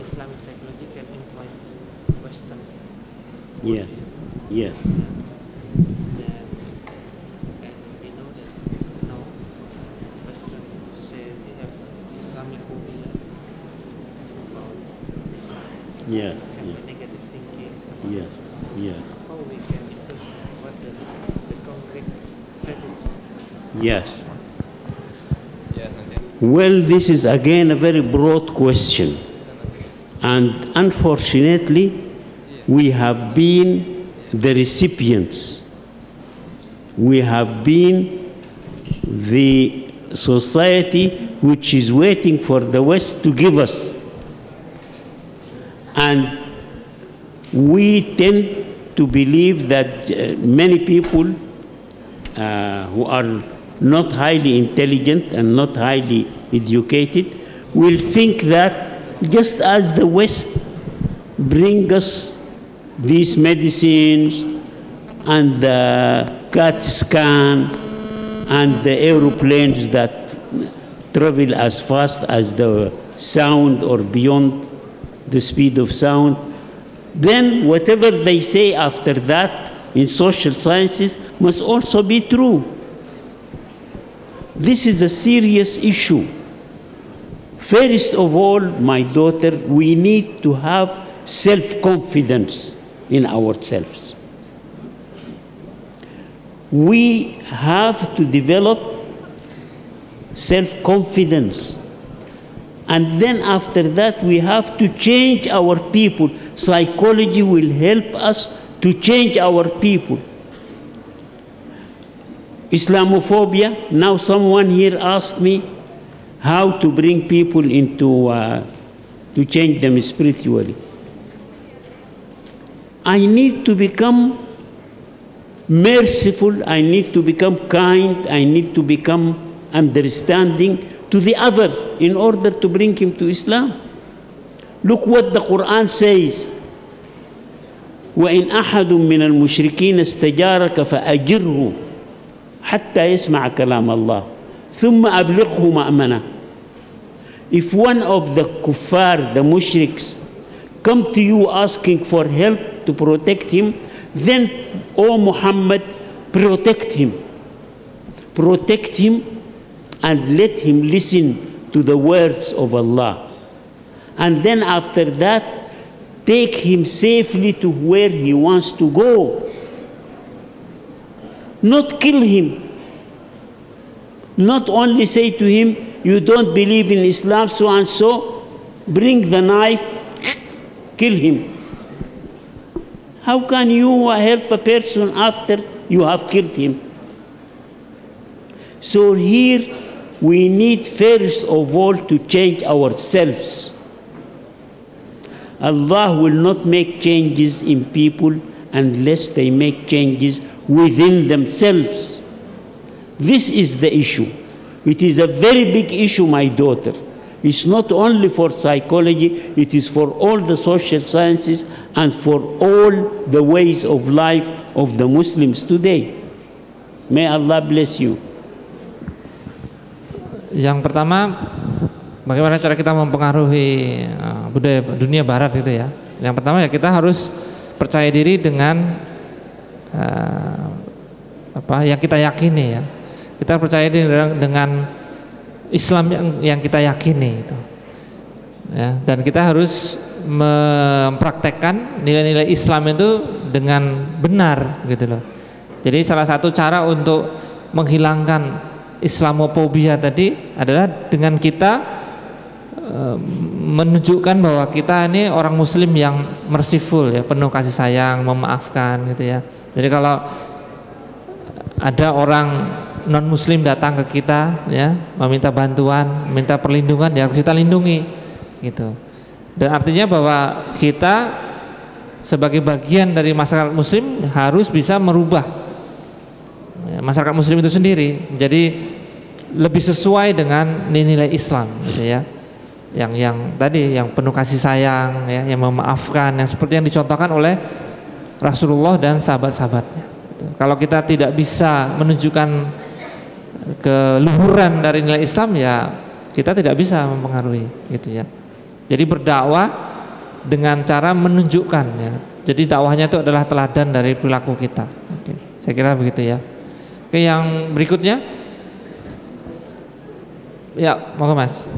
Islamic psychology can influence Western Yeah, world. yeah, Then, and we know that now Western society have Islamic phobia about Islam, yeah, have yeah, a negative thinking about yeah, Islam. yeah. How we can improve what the concrete strategy? Yes. Yes, nanti. Well, this is again a very broad question. And unfortunately, we have been the recipients. We have been the society which is waiting for the West to give us. And we tend to believe that many people who are not highly intelligent and not highly educated will think that just as the West bring us these medicines and the CAT scan and the aeroplanes that travel as fast as the sound or beyond the speed of sound, then whatever they say after that in social sciences must also be true. This is a serious issue. First of all, my daughter, we need to have self-confidence in ourselves. We have to develop self-confidence. And then after that, we have to change our people. Psychology will help us to change our people. Islamophobia, now someone here asked me how to bring people into, to change them spiritually. I need to become merciful, I need to become kind, I need to become understanding to the other in order to bring him to Islam. Look what the Quran says. وَإِنْ أَحَدٌ مِّنَ الْمُشْرِكِينَ اسْتَجَارَكَ فَأَجِرْهُ حَتَّى يَسْمَعَ كَلَامَ اللَّهِ ثُمَّ أَبْلِغْهُ مَأْمَنَهُ. If one of the kuffar, the mushriks, come to you asking for help to protect him, then, O Muhammad, protect him. Protect him and let him listen to the words of Allah. And then after that, take him safely to where he wants to go. Not kill him. Not only say to him, you don't believe in Islam, so and so, bring the knife, kill him. How can you help a person after you have killed him? So here we need first of all to change ourselves. Allah will not make changes in people unless they make changes within themselves. This is the issue. It is a very big issue, my daughter. It's not only for psychology, it is for all the social sciences and for all the ways of life of the Muslims today. May Allah bless you. Yang pertama, bagaimana cara kita mempengaruhi budaya dunia barat gitu ya. Yang pertama ya kita harus percaya diri dengan apa yang kita yakini ya. Kita percaya diri dengan Islam yang kita yakini itu. Ya, dan kita harus mempraktekkan nilai-nilai Islam itu dengan benar gitu loh. Jadi salah satu cara untuk menghilangkan Islamophobia tadi adalah dengan kita menunjukkan bahwa kita ini orang Muslim yang merciful ya, penuh kasih sayang, memaafkan gitu ya. Jadi kalau ada orang non Muslim datang ke kita ya, meminta bantuan, minta perlindungan, ya harus kita lindungi gitu. Dan artinya bahwa kita sebagai bagian dari masyarakat Muslim harus bisa merubah masyarakat Muslim itu sendiri jadi lebih sesuai dengan nilai-nilai Islam gitu ya, yang tadi yang penuh kasih sayang ya, yang memaafkan, yang seperti yang dicontohkan oleh Rasulullah dan sahabat-sahabatnya gitu. Kalau kita tidak bisa menunjukkan keluhuran dari nilai Islam ya kita tidak bisa mempengaruhi gitu ya. Jadi berdakwah dengan cara menunjukkan ya. Jadi dakwahnya itu adalah teladan dari perilaku kita. Oke, saya kira begitu ya. Oke, yang berikutnya. Ya, monggo Mas.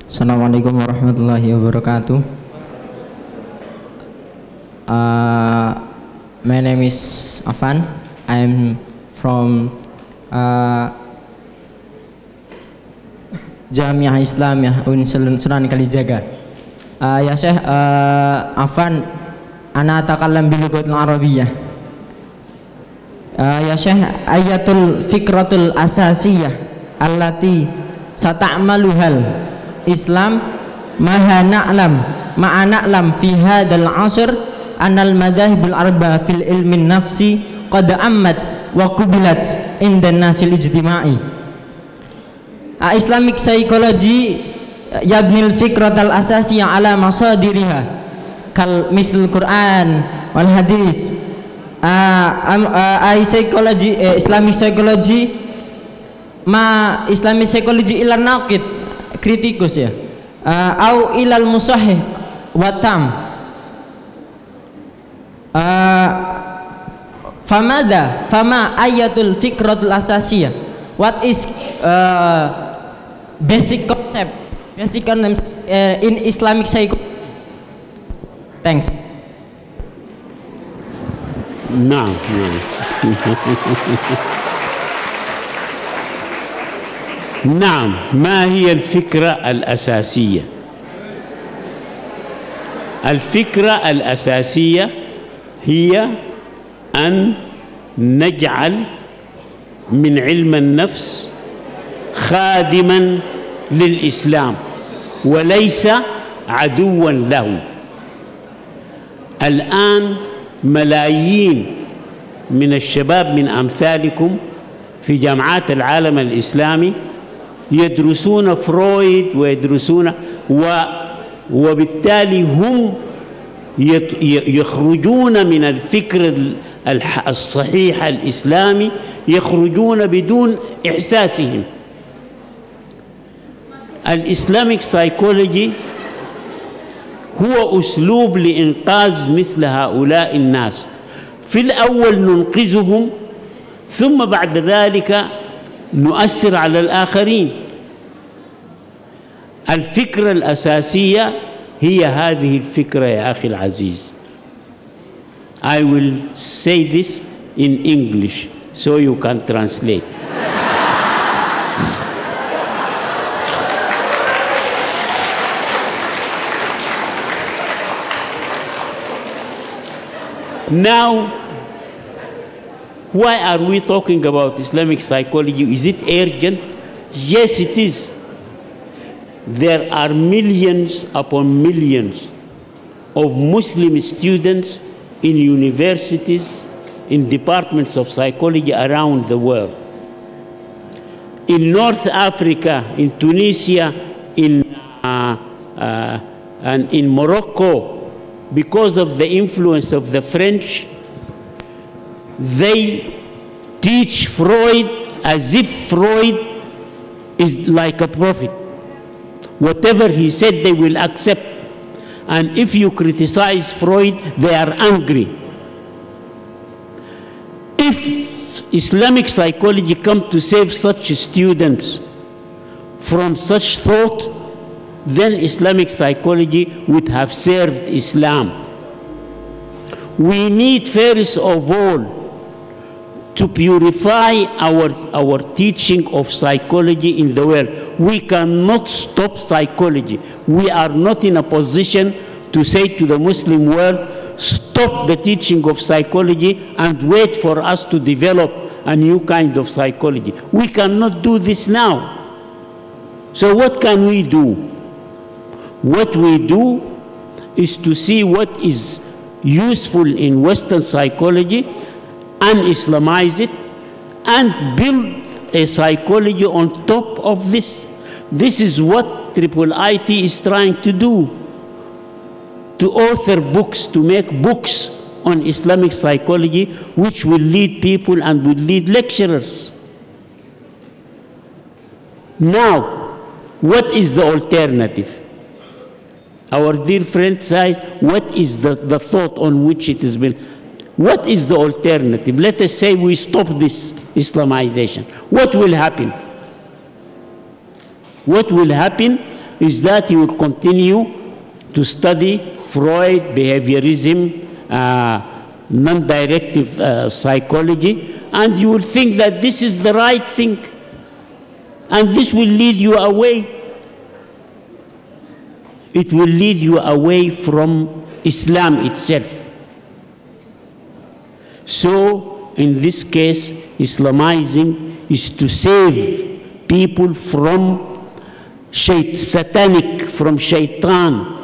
Assalamualaikum warahmatullahi wabarakatuh. My name is Afan. I am from Jamiah Islamiyah Sunan Kalijaga. Ya Syekh, Afan, ana atakallam bil lughatil arabiyyah. Ya Syekh, ayatul fikratul asasiyah allati sata'maluhal Islam maha na'lam fi hadzal 'asr anal madahibul arba fil ilmin nafsi qad ammat wa qubilat indan nasil ijtima'i. Islamic psychology yabnil fikratal asasiyah ala masadiriha kal misl Quran wal hadis. Islamic psychology Islamic psychology ila naqid kritikus ya, au ilal musahih watam. Fama ayatul fikratul asasiyah, what is basic concept in Islamic psychology? Thanks. نعم نعم. ما هي الفكرة الأساسية؟ الفكرة الأساسية هي أن نجعل من علم النفس خادما للإسلام وليس عدوا له. الآن ملايين من الشباب من أمثالكم في جامعات العالم الإسلامي يدرسون فرويد ويدرسون وبالتالي هم يخرجون من الفكر الصحيح الإسلامي، يخرجون بدون إحساسهم. الإسلاميك سايكولوجي هو أسلوب لإنقاذ مثل هؤلاء الناس. في الأول ننقذهم ثم بعد ذلك نؤثر على الآخرين. الفكرة الأساسية هي هذه الفكرة يا أخي العزيز. I will say this in English so you can translate. Now, why are we talking about Islamic psychology? Is it urgent? Yes, it is. There are millions upon millions of Muslim students in universities, in departments of psychology around the world. In North Africa, in Tunisia, and in Morocco, because of the influence of the French, they teach Freud as if Freud is like a prophet. Whatever he said, they will accept. And if you criticize Freud, they are angry. If Islamic psychology come to save such students from such thought, then Islamic psychology would have served Islam. We need first of all to purify our teaching of psychology in the world. We cannot stop psychology. We are not in a position to say to the Muslim world, stop the teaching of psychology and wait for us to develop a new kind of psychology. We cannot do this now. So what can we do? What we do is to see what is useful in Western psychology and Islamize it and build a psychology on top of this. This is what IIIT is trying to do, to author books, to make books on Islamic psychology which will lead people and will lead lecturers. Now, what is the alternative? Our dear friend says, what is the thought on which it is built? What is the alternative? Let us say we stop this Islamization. What will happen? What will happen is that you will continue to study Freud, behaviorism, non-directive psychology, and you will think that this is the right thing, and this will lead you away. It will lead you away from Islam itself. So, in this case, Islamizing is to save people from satanic, from shaitan,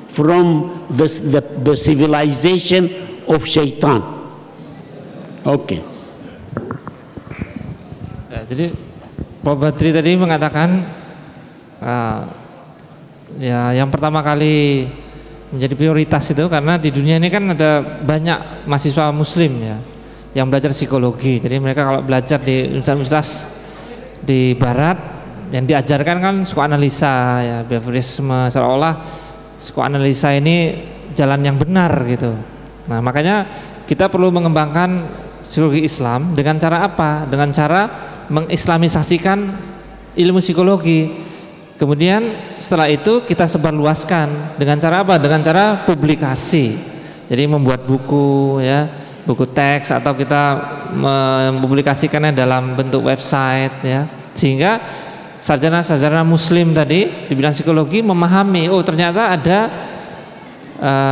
from the civilization of shaitan. Okay. Ya, jadi Pak Badri tadi mengatakan ya yang pertama kali menjadi prioritas itu karena di dunia ini kan ada banyak mahasiswa muslim ya yang belajar psikologi. Jadi mereka kalau belajar di universitas di barat yang diajarkan kan psikoanalisa ya, behaviorisme, seolah-olah psikoanalisa ini jalan yang benar gitu. Nah, makanya kita perlu mengembangkan psikologi Islam dengan cara apa? Dengan cara mengislamisasikan ilmu psikologi. Kemudian setelah itu kita sebarluaskan dengan cara apa? Dengan cara publikasi. Jadi membuat buku ya, buku teks, atau kita mempublikasikannya dalam bentuk website ya, sehingga sarjana-sarjana muslim tadi di bidang psikologi memahami, oh ternyata ada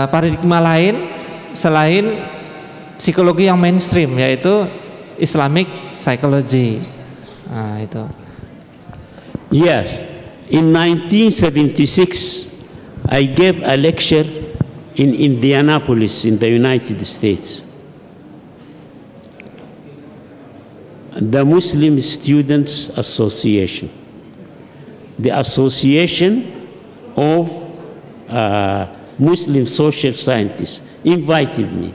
paradigma lain selain psikologi yang mainstream, yaitu Islamic psychology. Nah, itu. Yes, in 1976 I gave a lecture in Indianapolis in the United States. The Muslim Students Association, the Association of Muslim Social Scientists, invited me.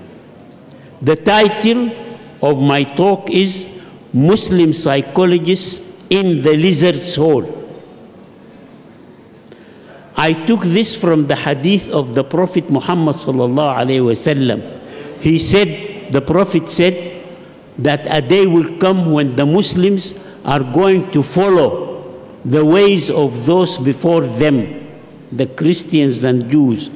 The title of my talk is Muslim Psychologists in the Lizard's Hole. I took this from the hadith of the Prophet Muhammad sallallahu alaihi wasallam. He said, the Prophet said, that a day will come when the Muslims are going to follow the ways of those before them, the Christians and Jews.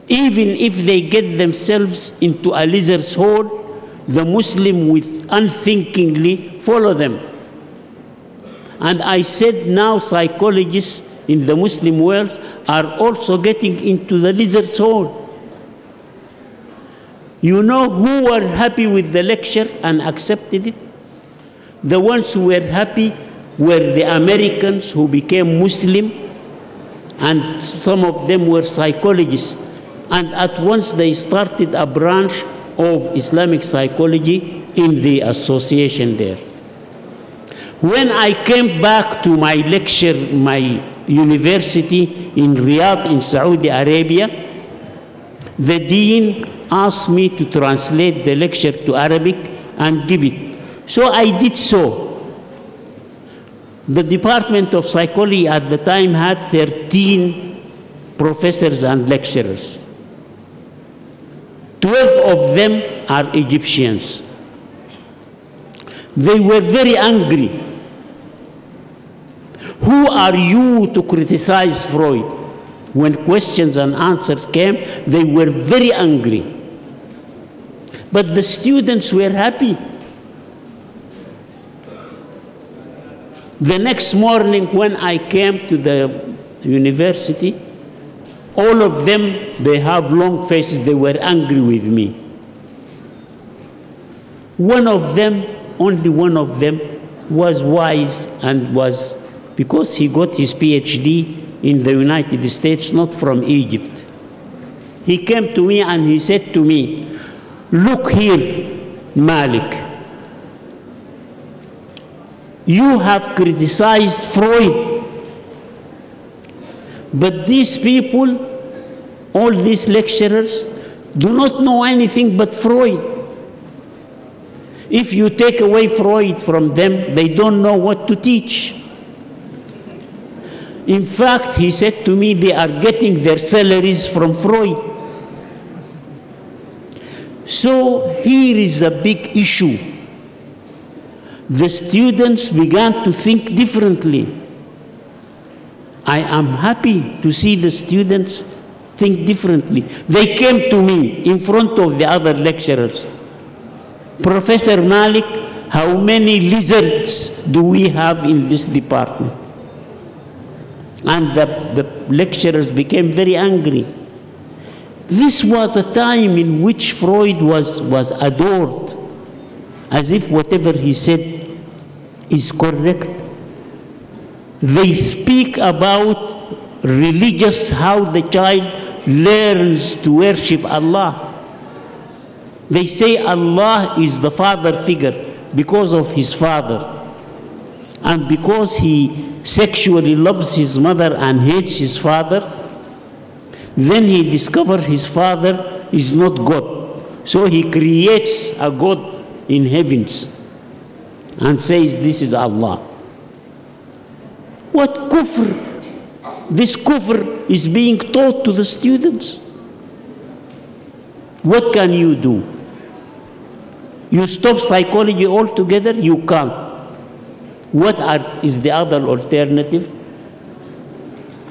Even if they get themselves into a lizard's hole, the Muslim will unthinkingly follow them. And I said now psychologists in the Muslim world are also getting into the lizard's hole. You know who were happy with the lecture and accepted it? The ones who were happy were the Americans who became Muslim, and some of them were psychologists. And at once they started a branch of Islamic psychology in the association there. When I came back to my lecture, my university in Riyadh in Saudi Arabia, the dean asked me to translate the lecture to Arabic and give it. So I did so. The Department of Psychology at the time had 13 professors and lecturers. 12 of them are Egyptians. They were very angry. Who are you to criticize Freud? When questions and answers came, they were very angry. But the students were happy. The next morning when I came to the university, all of them, they have long faces, they were angry with me. One of them, only one of them, was wise and was, because he got his PhD in the United States, not from Egypt. He came to me and he said to me, look here, Malik. You have criticized Freud, but these people, all these lecturers, do not know anything but Freud. If you take away Freud from them, they don't know what to teach. In fact, he said to me, they are getting their salaries from Freud. So here is a big issue. The students began to think differently. I am happy to see the students think differently. They came to me in front of the other lecturers. Professor Malik, how many lizards do we have in this department? And the lecturers became very angry. This was a time in which Freud was adored, as if whatever he said is correct. They speak about religious, how the child learns to worship Allah. They say Allah is the father figure because of his father. And because he sexually loves his mother and hates his father, then he discovers his father is not God. So he creates a God in heavens and says, this is Allah. What kufr? This kufr is being taught to the students. What can you do? You stop psychology altogether? You can't. What is the other alternative?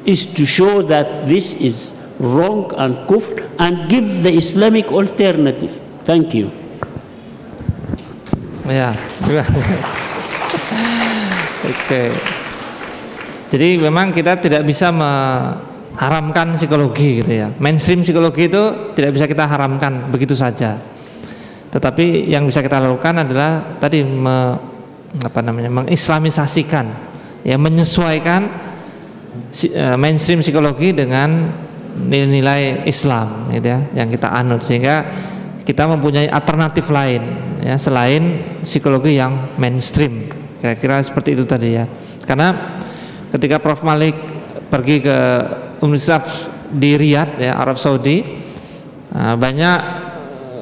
Is to show that this is wrong and kufr and give the Islamic alternative. Thank you. Ya. Oke. Jadi memang kita tidak bisa mengharamkan psikologi gitu ya. Mainstream psikologi itu tidak bisa kita haramkan begitu saja. Tetapi yang bisa kita lakukan adalah tadi mengislamisasikan, ya, menyesuaikan mainstream psikologi dengan nilai-nilai Islam, gitu ya, yang kita anut, sehingga kita mempunyai alternatif lain, ya, selain psikologi yang mainstream. Kira-kira seperti itu tadi ya. Karena ketika Prof Malik pergi ke Universitas di Riyadh, ya, Arab Saudi, banyak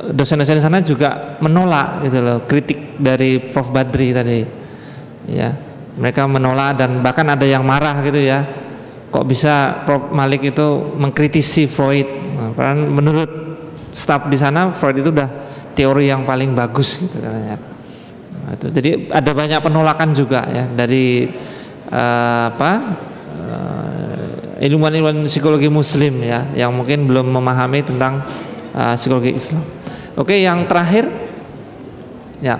dosen-dosen di sana juga menolak gitu loh kritik dari Prof Badri tadi, ya, mereka menolak dan bahkan ada yang marah gitu ya, kok bisa Prof Malik itu mengkritisi Freud. Karena menurut staf di sana Freud itu udah teori yang paling bagus gitu katanya. Jadi ada banyak penolakan juga ya dari ilmuwan-ilmuwan psikologi Muslim ya, yang mungkin belum memahami tentang psikologi Islam. Oke, yang terakhir, ya.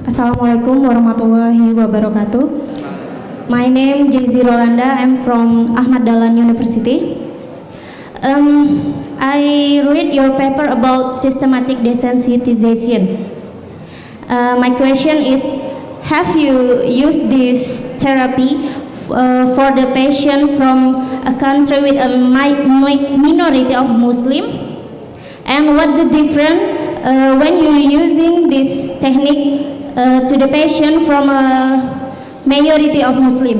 Assalamualaikum warahmatullahi wabarakatuh. My name Jayzi Rolanda. I'm from Ahmad Dahlan University. I read your paper about systematic desensitization. My question is, have you used this therapy for the patient from a country with a minority of Muslim? And what the difference when you're using this technique to the patient from a majority of Muslim?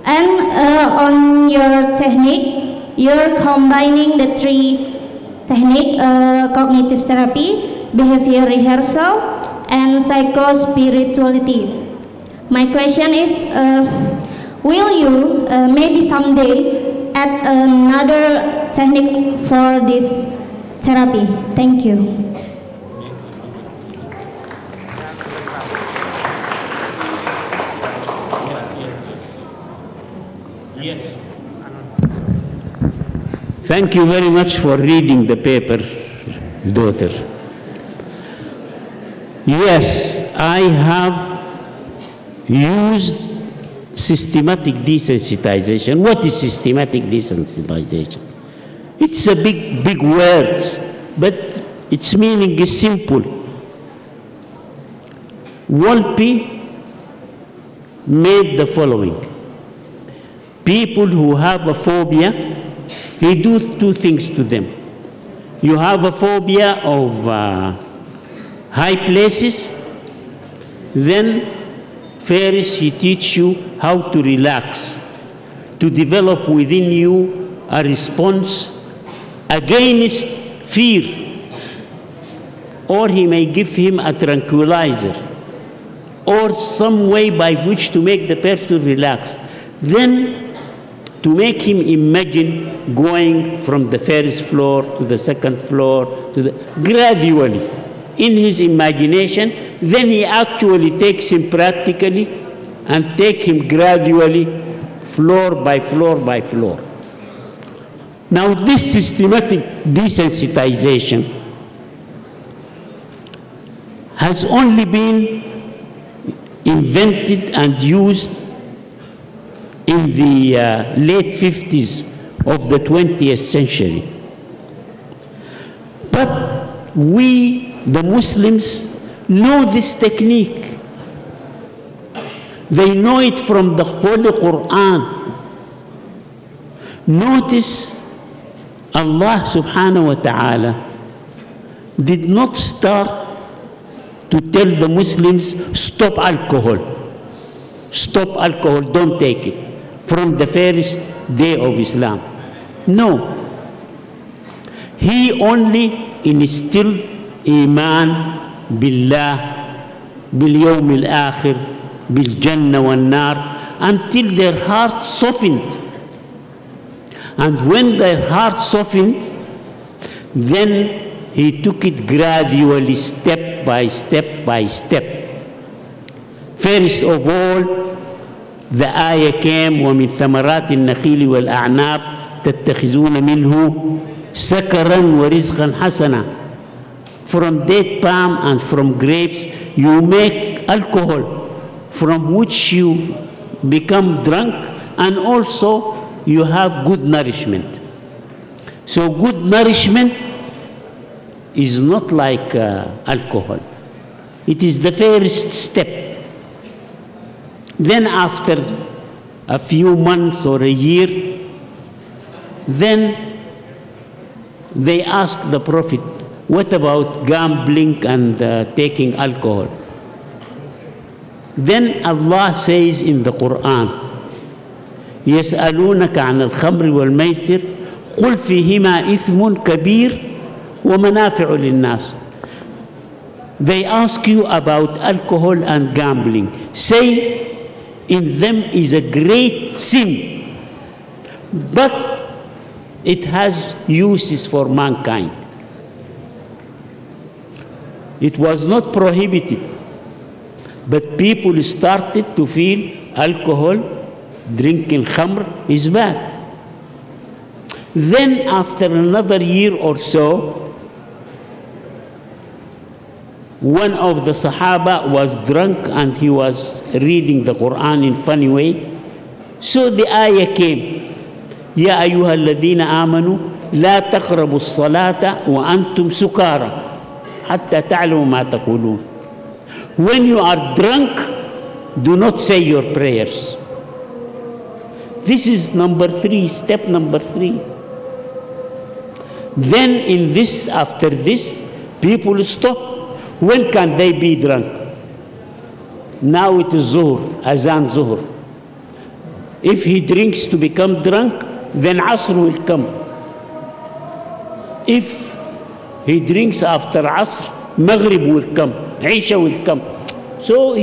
And on your technique, you're combining the three technique: cognitive therapy, behavior rehearsal, and psychospirituality. My question is, will you maybe someday add another technique for this therapy? Thank you. Yes. Thank you very much for reading the paper, daughter. Yes, I have used systematic desensitization. What is systematic desensitization? It's a big words, but its meaning is simple. Wolpe made the following. People who have a phobia, he do two things to them. You have a phobia of high places, then first he teach you how to relax, to develop within you a response against fear, or he may give him a tranquilizer or some way by which to make the person relax. Then, to make him imagine going from the first floor to the second floor, gradually, in his imagination, then he actually takes him practically and take him gradually, floor by floor by floor. Now, this systematic desensitization has only been invented and used in the late 50s of the 20th century. But we, the Muslims, know this technique. They know it from the Holy Quran. Notice Allah subhanahu wa ta'ala did not start to tell the Muslims, stop alcohol. Stop alcohol, don't take it. From the first day of Islam. No. He only instilled Iman Billah, Bil Yawm al-Akhir, Bil Jannah wal Nar, until their hearts softened. And when their hearts softened, then he took it gradually, step by step by step. First of all, the ayah came, وَمِن ثَمَرَاتِ النَّخِيلِ وَالْأَعْنَابِ تَتَّخِذُونَ مِنْهُ سَكَرًا وَرِزْقًا حَسَنًا. From date palm and from grapes, you make alcohol, from which you become drunk, and also you have good nourishment. So good nourishment is not like alcohol. It is the first step. Then after a few months or a year, then they asked the Prophet, what about gambling and taking alcohol? Then Allah says in the Quran, يسألونك عن الخمر والميسر قل فيهما إثم كبير ومنافع للناس. They ask you about alcohol and gambling. Say, in them is a great sin, but it has uses for mankind. It was not prohibited, but people started to feel alcohol, drinking khamr is bad. Then after another year or so, one of the Sahaba was drunk and he was reading the Quran in funny way. So the ayah came, يا أيها الذين آمنوا لا تقربوا الصلاة وأنتم سكارى حتى تعلموا ما تقولون. When you are drunk, do not say your prayers. This is number 3, step number 3. Then in this, after this, people stop. When can they be drunk? Now it is Zuhr, Azan Zuhr. If he drinks to become drunk, then Asr will come. If he drinks after Asr, Maghrib will come, Isha will come. So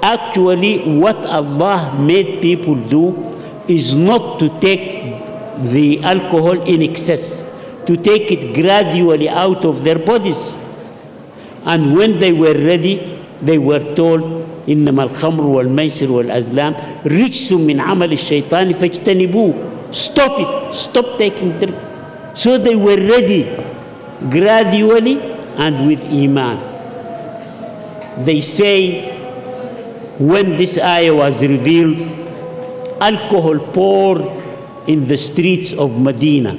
actually what Allah made people do is not to take the alcohol in excess, to take it gradually out of their bodies. And when they were ready, they were told, إنما الخمر والميسر والأزلام رجس من عمل الشيطان فاجتنبوه. Stop it. Stop taking drink. So they were ready, gradually and with Iman. They say, when this ayah was revealed, alcohol poured in the streets of Medina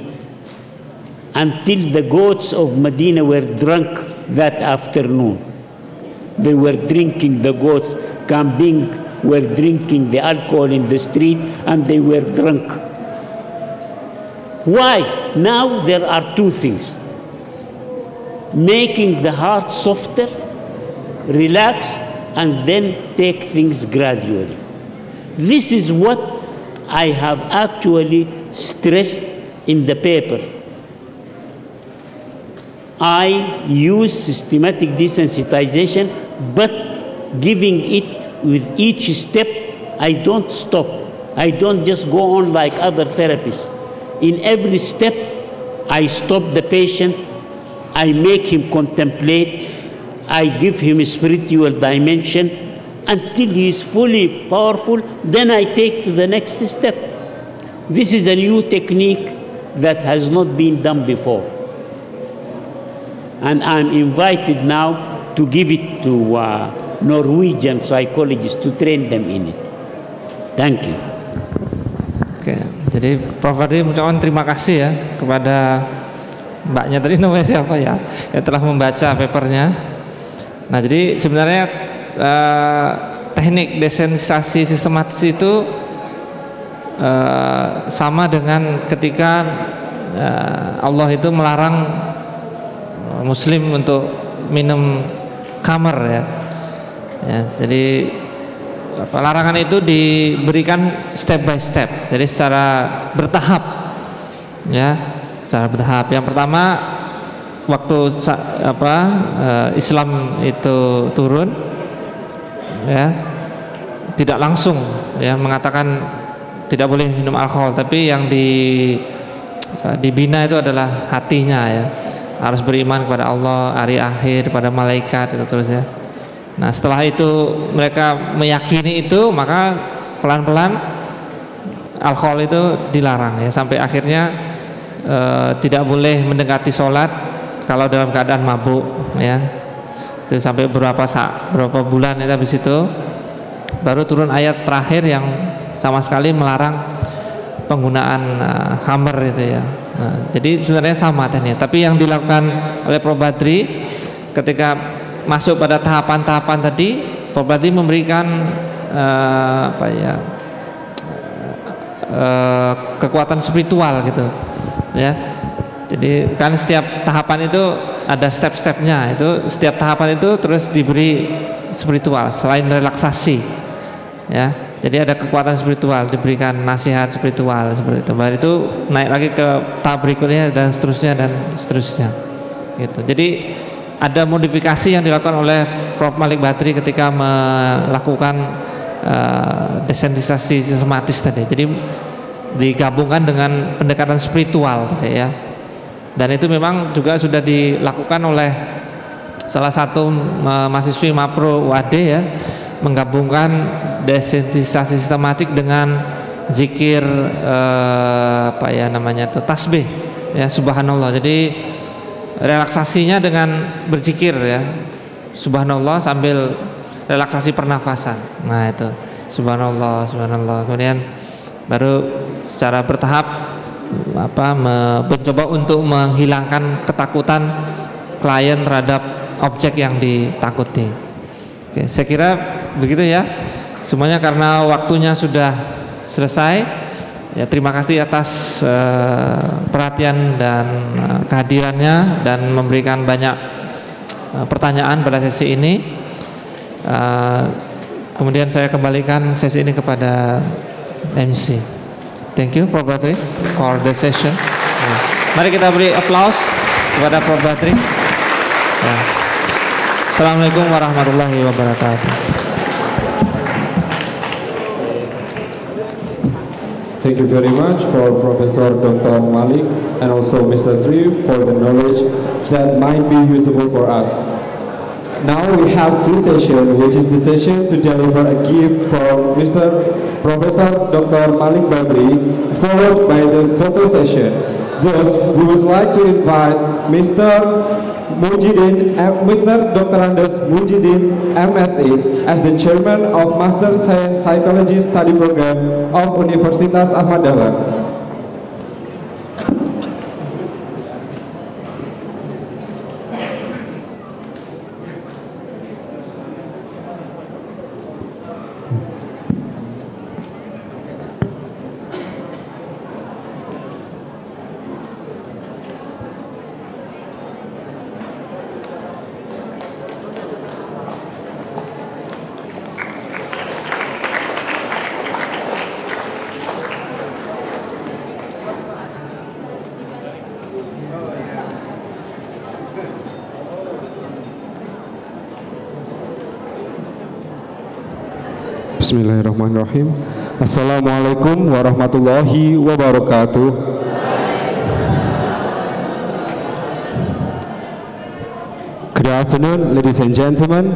until the goats of Medina were drunk that afternoon. They were drinking, the goats, Kambing were drinking the alcohol in the street and they were drunk. Why? Now there are two things. Making the heart softer, relax, and then take things gradually. This is what I have actually stressed in the paper. I use systematic desensitization, but giving it with each step, I don't stop. I don't just go on like other therapists. In every step, I stop the patient, I make him contemplate, I give him a spiritual dimension until he is fully powerful, then I take to the next step. This is a new technique that has not been done before. And I'm invited now to give it to Norwegian psychologists to train them in it. Thank you. Oke, jadi Prof. Badri mengucapkan terima kasih ya kepada mbaknya tadi, namanya siapa ya, yang telah membaca papernya. Nah, jadi sebenarnya teknik desensitasi sistematis itu sama dengan ketika Allah itu melarang Muslim untuk minum khamr ya. Jadi larangan itu diberikan step by step, jadi secara bertahap ya, secara bertahap. Yang pertama waktu Islam itu turun ya, tidak langsung ya mengatakan tidak boleh minum alkohol, tapi yang dibina itu adalah hatinya ya, harus beriman kepada Allah, hari akhir, pada malaikat, itu terus ya. Nah, setelah itu mereka meyakini itu, maka pelan-pelan alkohol itu dilarang ya, sampai akhirnya tidak boleh mendekati sholat kalau dalam keadaan mabuk ya. Itu sampai berapa bulan ya, habis itu baru turun ayat terakhir yang sama sekali melarang penggunaan khamr itu ya. Nah, jadi sebenarnya sama tekniknya, tapi yang dilakukan oleh Prof. Badri ketika masuk pada tahapan-tahapan tadi, Prof. Badri memberikan kekuatan spiritual gitu ya. Jadi kan setiap tahapan itu ada step-stepnya, itu setiap tahapan itu terus diberi spiritual selain relaksasi ya. Jadi ada kekuatan spiritual, diberikan nasihat spiritual seperti itu. Baru itu naik lagi ke tahap berikutnya dan seterusnya gitu. Jadi ada modifikasi yang dilakukan oleh Prof. Malik Badri ketika melakukan desensitisasi sistematis tadi. Jadi digabungkan dengan pendekatan spiritual tadi ya. Dan itu memang juga sudah dilakukan oleh salah satu mahasiswi Mapro UAD ya, menggabungkan desensitisasi sistematik dengan zikir tasbih ya, subhanallah. Jadi relaksasinya dengan berzikir ya, subhanallah, sambil relaksasi pernafasan. Nah, itu subhanallah, subhanallah. Kemudian baru secara bertahap mencoba untuk menghilangkan ketakutan klien terhadap objek yang ditakuti. Oke, saya kira begitu ya. Semuanya karena waktunya sudah selesai. Ya, terima kasih atas perhatian dan kehadirannya dan memberikan banyak pertanyaan pada sesi ini. Kemudian saya kembalikan sesi ini kepada MC. Thank you Prof. Badri for the session. Mari kita beri applause kepada Prof. Badri. Assalamualaikum warahmatullahi wabarakatuh. Thank you very much for Professor Dr. Malik and also Mr. Tri for the knowledge that might be useful for us. Now we have two sessions, which is the session to deliver a gift from Professor Dr. Malik Badri, followed by the photo session. Thus, we would like to invite Mr. Dr. Andes Mujidin, MSc, as the chairman of Master Science Psychology Study Program of Universitas Ahmad Dahlan. Bismillahirrahmanirrahim. Assalamualaikum warahmatullahi wabarakatuh. Good afternoon, ladies and gentlemen.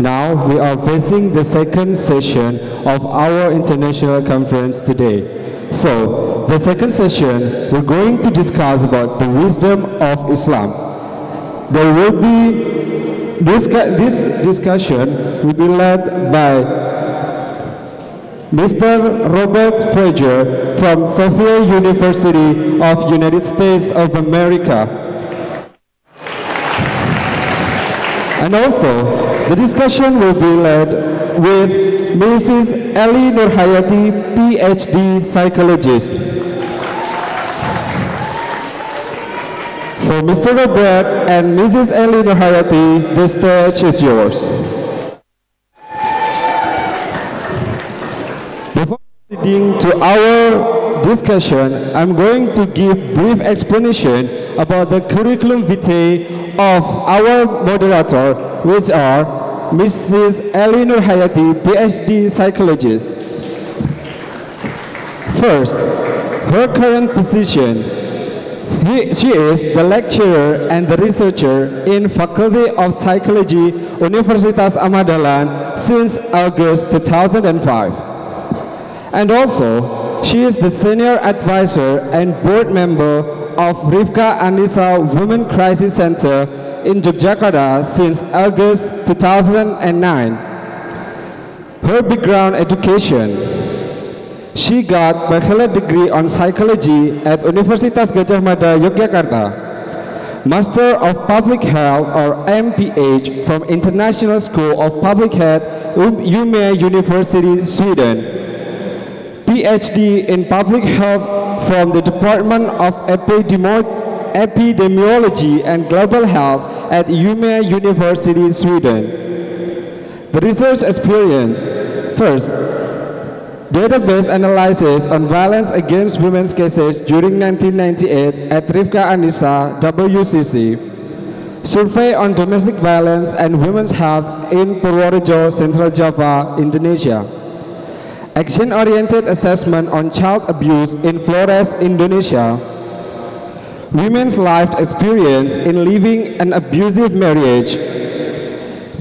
Now we are facing the second session of our international conference today. So, the second session, we're going to discuss about the wisdom of Islam. There will be, this discussion will be led by Mr. Robert Frazier from Sophia University of United States of America. And also, the discussion will be led with Mrs. Ellie Nurhayati, PhD psychologist. For Mr. Robert and Mrs. Ellie Nurhayati, the stage is yours. Before proceeding to our discussion, I'm going to give brief explanation about the curriculum vitae of our moderator, which are Mrs. Ellie Nurhayati, PhD psychologist. First, her current position. She is the lecturer and the researcher in Faculty of Psychology, Universitas Ahmad Dahlan since August 2005. And also, she is the senior advisor and board member of Rifka Anissa Women Crisis Center in Yogyakarta since August 2009. Her background education. She got bachelor degree on psychology at Universitas Gadjah Mada, Yogyakarta. Master of Public Health or MPH from International School of Public Health, Umeå University, Sweden. PhD in Public Health from the Department of Epidemiology and Global Health at Umeå University, Sweden. The research experience. First, database analysis on violence against women's cases during 1998 at Rifka Anissa, WCC. Survey on domestic violence and women's health in Purworejo, Central Java, Indonesia. Action-oriented assessment on child abuse in Flores, Indonesia. Women's life experience in living an abusive marriage.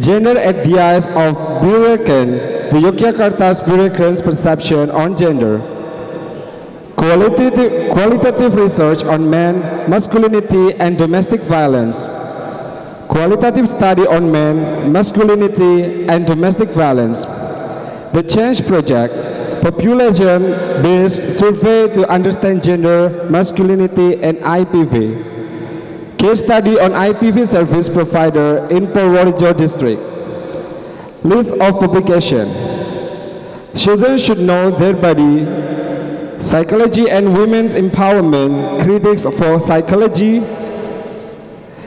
Gender at the eyes of Bureken, the Yogyakarta's Bureaucrat's perception on gender. Qualitative research on men, masculinity, and domestic violence. Qualitative study on men, masculinity, and domestic violence. The Change Project, population-based survey to understand gender, masculinity, and IPV. Case study on IPV service provider in Purworejo district. List of publication. Children should know their body. Psychology and women's empowerment. Critics for psychology.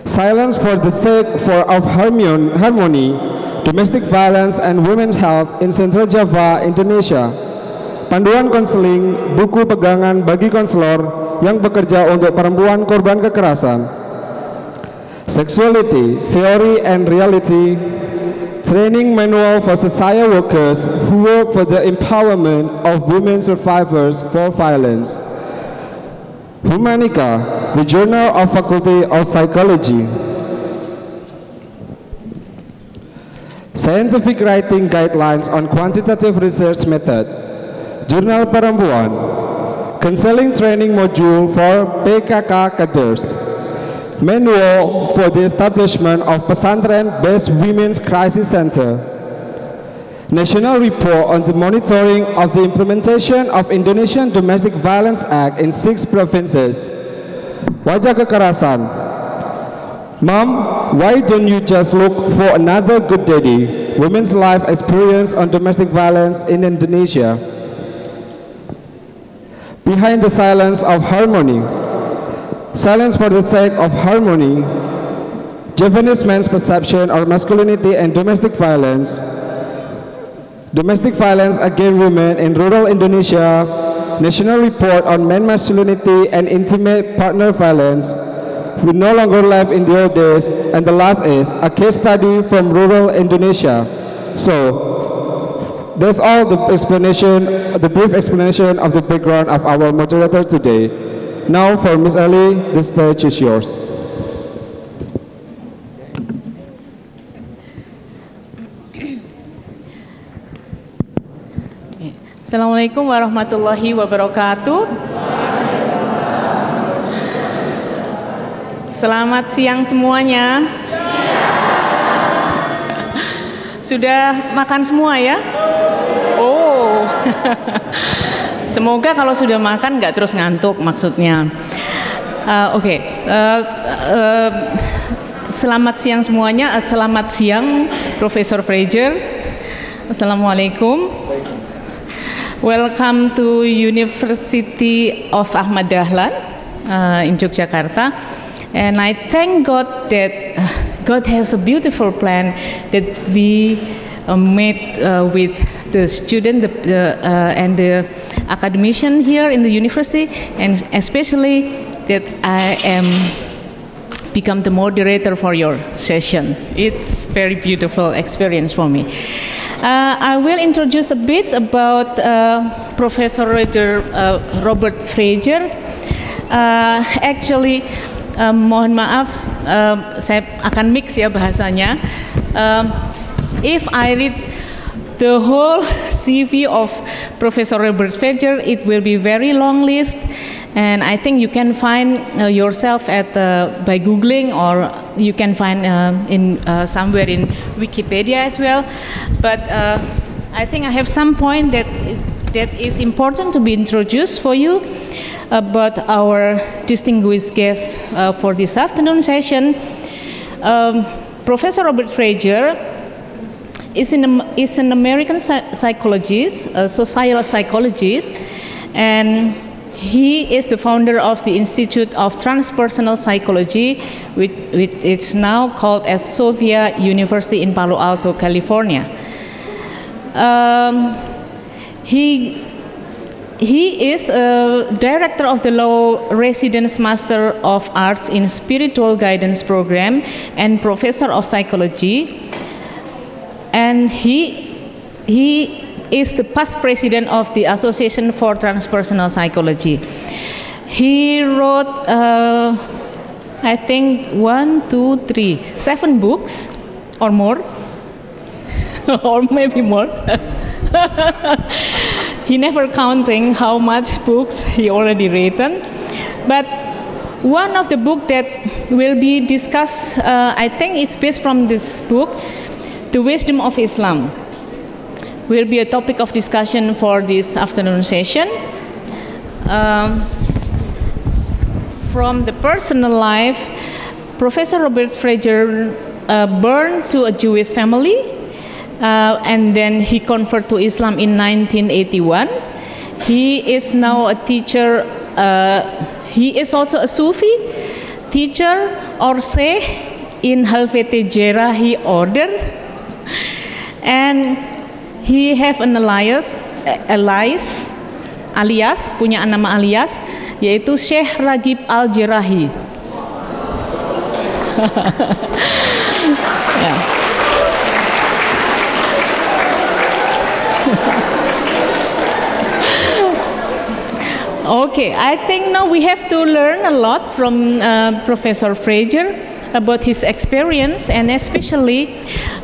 Silence for the sake of harmony. Domestic violence and women's health in Central Java, Indonesia. Panduan konseling, buku pegangan bagi konselor yang bekerja untuk perempuan korban kekerasan. Sexuality, theory and reality. Training manual for society workers who work for the empowerment of women survivors for violence. Humanica, the Journal of Faculty of Psychology. Scientific Writing Guidelines on Quantitative Research Method. Jurnal Perempuan. Counseling Training Module for PKK Cadres. Manual for the establishment of Pesantren-based Women's Crisis Center. National Report on the monitoring of the implementation of Indonesian Domestic Violence Act in 6 provinces. Wajah kekerasan. Mom, why don't you just look for another good daddy? Women's life experience on domestic violence in Indonesia. Behind the silence of harmony. Silence for the sake of harmony. Javanese men's perception of masculinity and domestic violence. Domestic violence against women in rural Indonesia. National Report on Men Masculinity and Intimate Partner Violence. We no longer live in the old days. And the last is a case study from rural Indonesia. So, that's all the explanation, the brief explanation of the background of our moderator today. Now for Ms. Ali, the stage is yours. Assalamualaikum warahmatullahi wabarakatuh. Selamat siang semuanya. Sudah makan semua ya? Oh, semoga kalau sudah makan nggak terus ngantuk maksudnya. Oke. Selamat siang semuanya. Selamat siang Profesor Fraser. Assalamualaikum. Welcome to University of Ahmad Dahlan in Yogyakarta, and I thank God that God has a beautiful plan that we made with the student and the academician here in the university, and especially that I am become the moderator for your session. It's very beautiful experience for me. I will introduce a bit about Professor Robert Fraser. Actually, mohon maaf, saya akan mix ya bahasanya. If I read the whole CV of Professor Robert Fraser, it will be very long list. And I think you can find yourself at by Googling, or you can find in somewhere in Wikipedia as well. But I think I have some point that is important to be introduced for you about our distinguished guest for this afternoon session. Professor Robert Fraser is an American psychologist, a social psychologist, and he is the founder of the Institute of Transpersonal Psychology, which is now called as Sophia University in Palo Alto, California. He is a director of the Law Residence Master of Arts in Spiritual Guidance Program and professor of psychology. And he is the past president of the Association for Transpersonal Psychology. He wrote, I think 7 books or more, or maybe more. He never counting how much books he already written. But one of the book that will be discussed, I think it's based from this book, The Wisdom of Islam, will be a topic of discussion for this afternoon session. From the personal life, Professor Robert Fraser born to a Jewish family, and then he converted to Islam in 1981. He is now a teacher. He is also a Sufi teacher or sheikh in Helvete Jerahi order, and he have an alias punya nama alias, yaitu Syekh Ragib Al-Jerahi. Yeah. Okay, I think now we have to learn a lot from Professor Fraser about his experience, and especially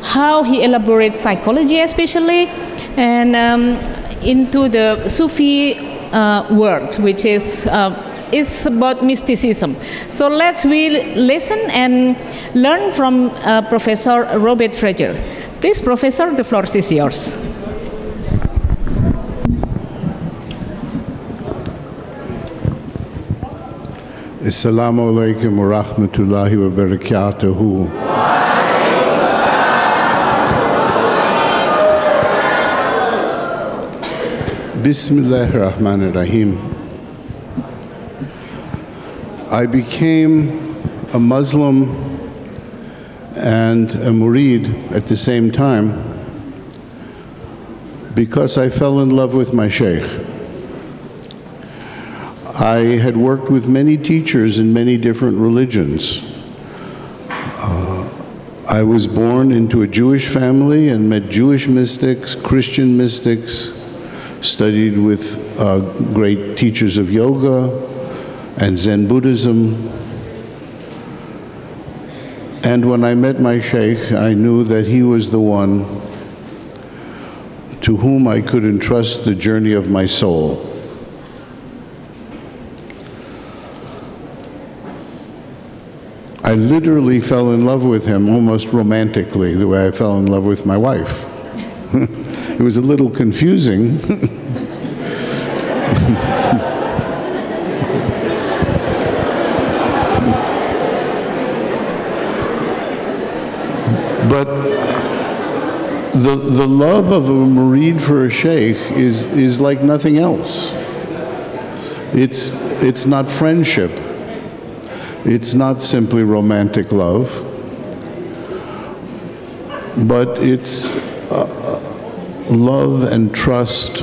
how he elaborates psychology, especially, and into the Sufi world, which is it's about mysticism. So let's listen and learn from Professor Robert Fraser. Please, Professor, the floor is yours. Assalamu alaikum wa rahmatullahi wa barakatuhu. Bismillahir Rahmanir Rahim. I became a Muslim and a murid at the same time because I fell in love with my sheikh. I had worked with many teachers in many different religions. I was born into a Jewish family and met Jewish mystics, Christian mystics, studied with great teachers of yoga and Zen Buddhism. And when I met my sheikh, I knew that he was the one to whom I could entrust the journey of my soul. I literally fell in love with him almost romantically, the way I fell in love with my wife. It was a little confusing. But the love of a murid for a sheikh is like nothing else. It's not friendship. It's not simply romantic love, but it's love and trust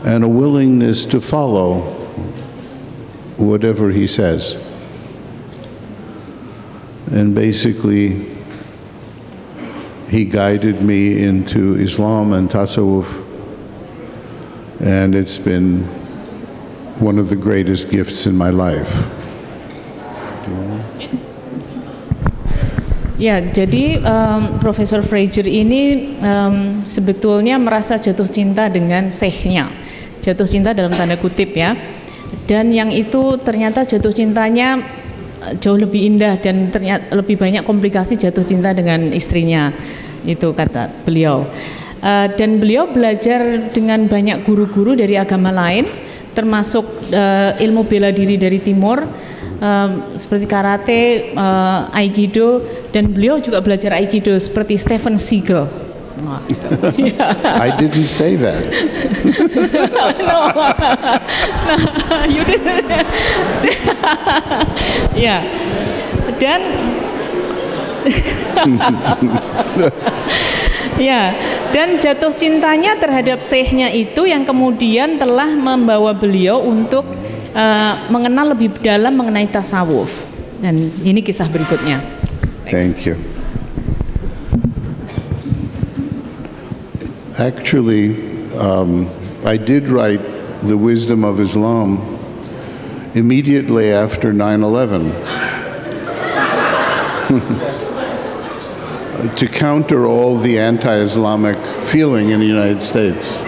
and a willingness to follow whatever he says. And basically, he guided me into Islam and Tasawwuf, and it's been one of the greatest gifts in my life. Ya, jadi Profesor Fraser ini sebetulnya merasa jatuh cinta dengan syekhnya, jatuh cinta dalam tanda kutip ya. Dan yang itu ternyata jatuh cintanya jauh lebih indah dan ternyata lebih banyak komplikasi jatuh cinta dengan istrinya, itu kata beliau. Dan beliau belajar dengan banyak guru-guru dari agama lain, termasuk ilmu bela diri dari timur, seperti karate, aikido, dan beliau juga belajar aikido seperti Stephen Seagal. I didn't say that. No, you didn't. Ya, dan ya, dan jatuh cintanya terhadap syekhnya itu yang kemudian telah membawa beliau untuk mengenal lebih dalam mengenai tasawuf. Dan ini kisah berikutnya. Thank you. Actually, I did write The Wisdom of Islam immediately after 9/11 to counter all the anti-Islamic feeling in the United States.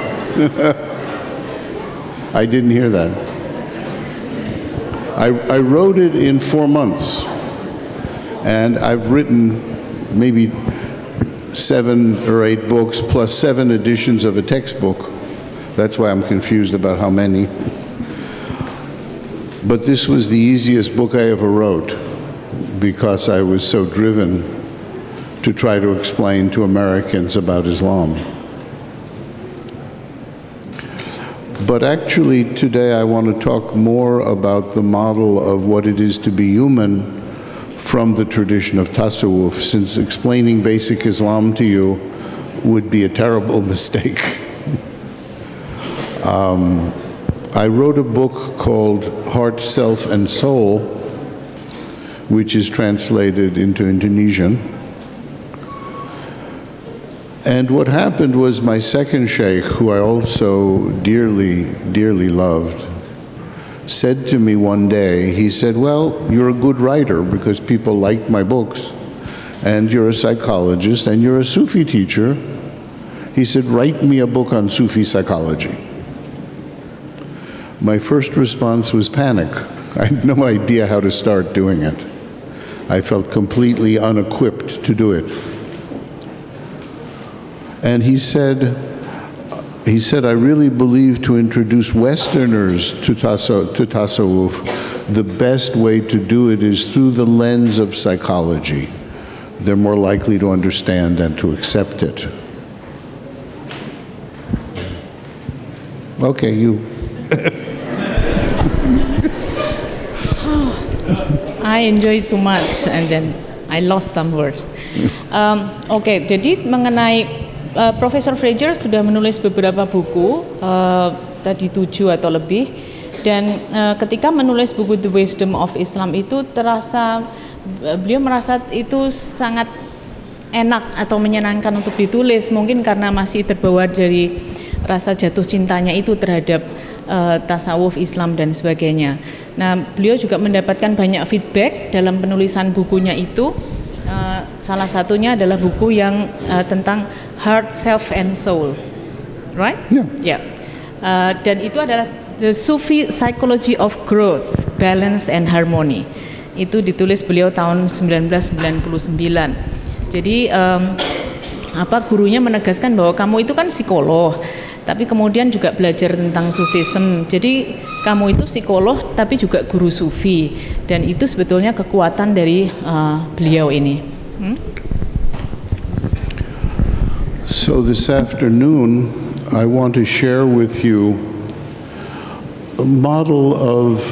I didn't hear that. I wrote it in 4 months, and I've written maybe 7 or 8 books plus 7 editions of a textbook. That's why I'm confused about how many. But this was the easiest book I ever wrote because I was so driven to try to explain to Americans about Islam. But actually today I want to talk more about the model of what it is to be human from the tradition of Tasawwuf, since explaining basic Islam to you would be a terrible mistake. I wrote a book called Heart, Self and Soul, which is translated into Indonesian. And what happened was my second sheikh, who I also dearly, dearly loved, said to me one day, he said, well, you're a good writer because people liked my books, and you're a psychologist, and you're a Sufi teacher. He said, write me a book on Sufi psychology. My first response was panic. I had no idea how to start doing it. I felt completely unequipped to do it. And he said, I really believe to introduce Westerners to Tasawwuf, the best way to do it is through the lens of psychology. They're more likely to understand and to accept it. Okay, you. I enjoy too much and then I lost some words. Oke, jadi mengenai Profesor Fraser sudah menulis beberapa buku, tadi 7 atau lebih, Dan ketika menulis buku The Wisdom of Islam itu beliau merasa itu sangat enak atau menyenangkan untuk ditulis, mungkin karena masih terbawa dari rasa jatuh cintanya itu terhadap tasawuf Islam dan sebagainya. Nah, beliau juga mendapatkan banyak feedback dalam penulisan bukunya itu. Salah satunya adalah buku yang tentang Heart, Self and Soul, right? Yeah. Dan itu adalah The Sufi Psychology of Growth, Balance and Harmony. Itu ditulis beliau tahun 1999. Jadi gurunya menegaskan bahwa kamu itu kan psikolog, tapi kemudian juga belajar tentang Sufisme. Jadi kamu itu psikolog tapi juga guru Sufi, dan itu sebetulnya kekuatan dari beliau ini. So this afternoon I want to share with you a model of,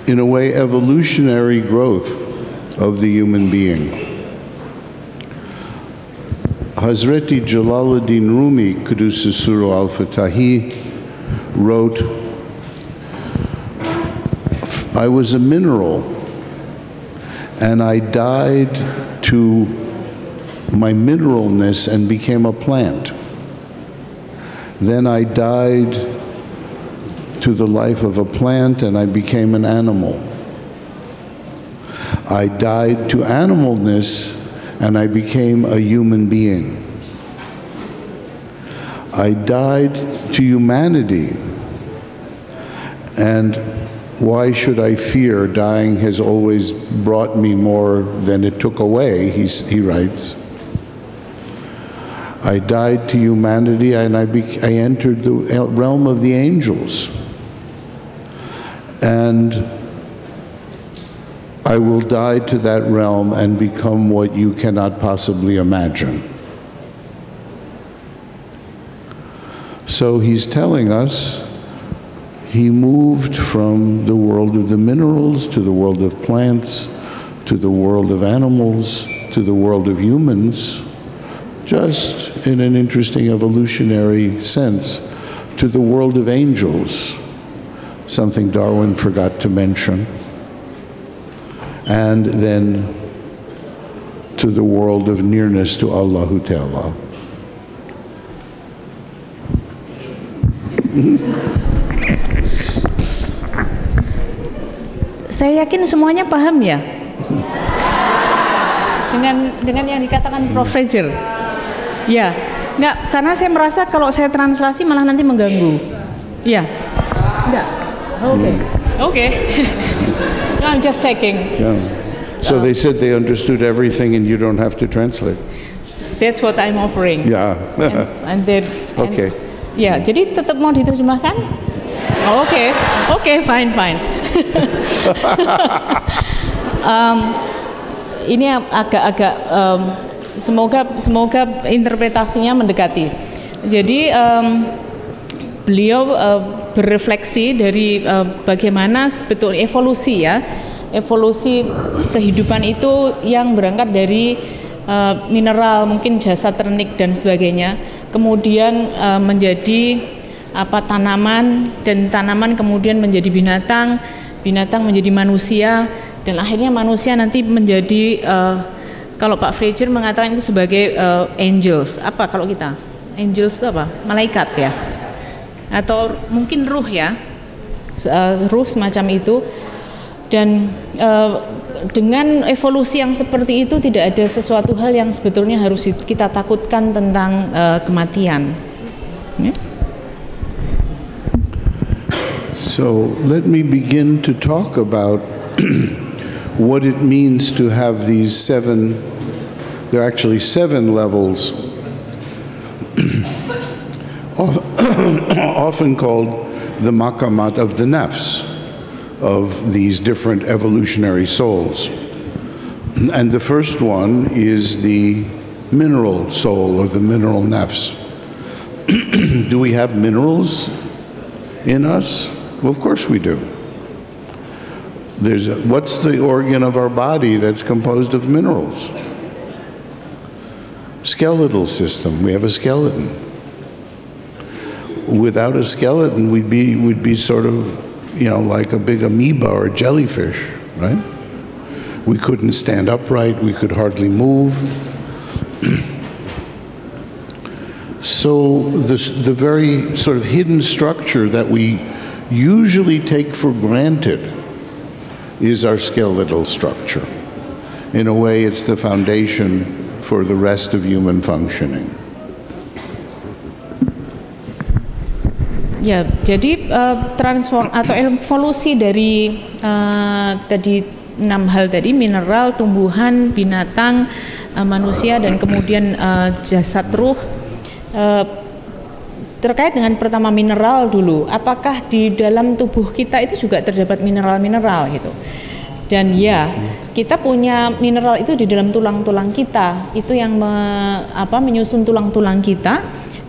in a way, evolutionary growth of the human being. Hazreti Jalaluddin Rumi, Qudus Suru al-Fatahi, wrote, I was a mineral and I died to my mineralness and became a plant. Then I died to the life of a plant and I became an animal. I died to animalness and I became a human being. I died to humanity, and why should I fear? Dying has always brought me more than it took away, he writes. I died to humanity and I entered the realm of the angels. And I will die to that realm and become what you cannot possibly imagine. So he's telling us he moved from the world of the minerals to the world of plants, to the world of animals, to the world of humans, just in an interesting evolutionary sense, to the world of angels, something Darwin forgot to mention, and then to the world of nearness to Allahu Ta'ala. Saya yakin semuanya paham ya dengan yang dikatakan Prof. Fraser. Ya, enggak, karena saya merasa kalau saya translasi malah nanti mengganggu. Ya, enggak. Oke. No, I'm just checking. Yeah. So they said they understood everything and you don't have to translate. That's what I'm offering. Yeah. Okay. Ya, jadi tetap mau diterjemahkan? Oke, fine. Ini agak-agak semoga interpretasinya mendekati. Jadi beliau berefleksi dari bagaimana sebetulnya evolusi kehidupan itu yang berangkat dari mineral, mungkin jasa ternik dan sebagainya, kemudian menjadi tanaman, dan tanaman kemudian menjadi binatang menjadi manusia, dan akhirnya manusia nanti menjadi kalau Pak Fraser mengatakan itu sebagai angels. Apa kalau kita? Angels apa? Malaikat ya? Atau mungkin ruh ya? Ruh semacam itu. Dan dengan evolusi yang seperti itu tidak ada sesuatu hal yang sebetulnya harus kita takutkan tentang kematian. Ya? So let me begin to talk about what it means to have these there are actually 7 levels, often called the maqamat of the nafs, of these different evolutionary souls. And the first one is the mineral soul, or the mineral nafs. Do we have minerals in us? Well, of course we do. What's the organ of our body that's composed of minerals? Skeletal system. We have a skeleton. Without a skeleton, we'd be sort of like a big amoeba or jellyfish, right? We couldn't stand upright, we could hardly move. So the very sort of hidden structure that we usually take for granted is our skeletal structure. In a way, it's the foundation for the rest of human functioning. Ya, jadi transform atau evolusi dari tadi 6 hal tadi, mineral, tumbuhan, binatang, manusia, dan kemudian jasad ruh. Terkait dengan pertama mineral dulu, apakah di dalam tubuh kita itu juga terdapat mineral-mineral gitu? Dan ya, kita punya mineral itu di dalam tulang-tulang kita, itu yang menyusun tulang-tulang kita,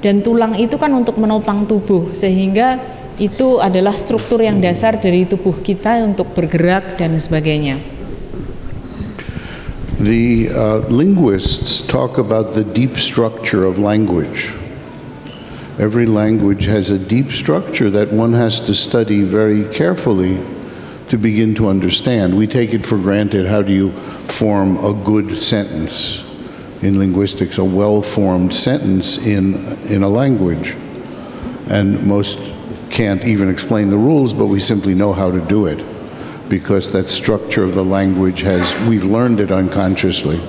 dan tulang itu kan untuk menopang tubuh, sehingga itu adalah struktur yang dasar dari tubuh kita untuk bergerak dan sebagainya. The linguists talk about the deep structure of language. Every language has a deep structure that one has to study very carefully to begin to understand. We take it for granted. How do you form a good sentence? In linguistics, a well-formed sentence in a language. And most can't even explain the rules, but we simply know how to do it, because that structure of the language we've learned it unconsciously.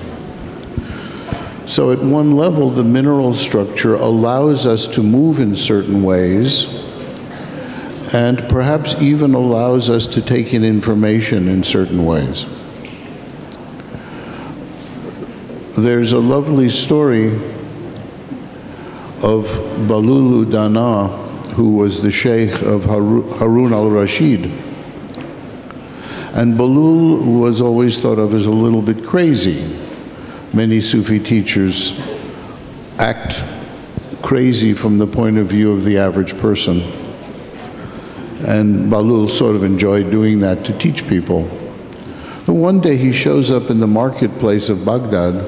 So at one level, the mineral structure allows us to move in certain ways, and perhaps even allows us to take in information in certain ways. There's a lovely story of Balulu Dana, who was the Sheikh of Harun al-Rashid. And Balul was always thought of as a little bit crazy. Many Sufi teachers act crazy from the point of view of the average person. And Balul sort of enjoyed doing that to teach people. But one day he shows up in the marketplace of Baghdad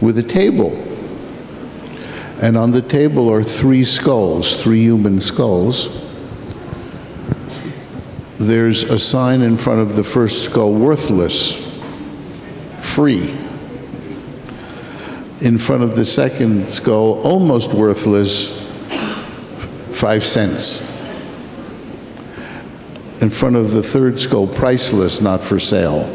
with a table. And on the table are 3 skulls, 3 human skulls. There's a sign in front of the first skull, worthless, free. In front of the second skull, almost worthless, 5 cents. In front of the third skull, priceless, not for sale.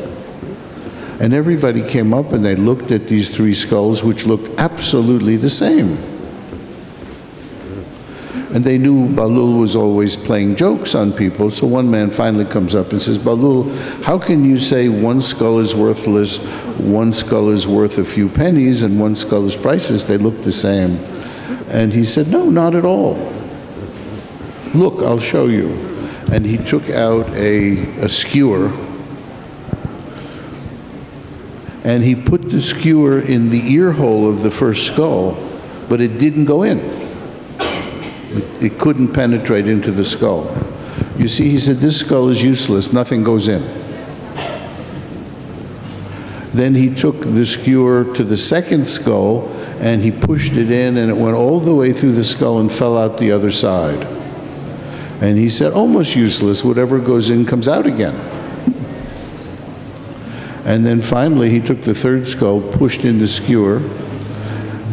And everybody came up and they looked at these 3 skulls, which looked absolutely the same. And they knew Balul was always playing jokes on people, so one man finally comes up and says, Balul, how can you say 1 skull is worthless, 1 skull is worth a few pennies, and 1 skull is priceless? They look the same. And he said, no, not at all. Look, I'll show you. And he took out a skewer, and he put the skewer in the ear hole of the first skull, but it didn't go in. It couldn't penetrate into the skull. You see, he said, this skull is useless, nothing goes in. Then he took the skewer to the second skull and he pushed it in, and it went all the way through the skull and fell out the other side. And he said, almost useless, whatever goes in comes out again. And then finally he took the third skull, pushed in the skewer,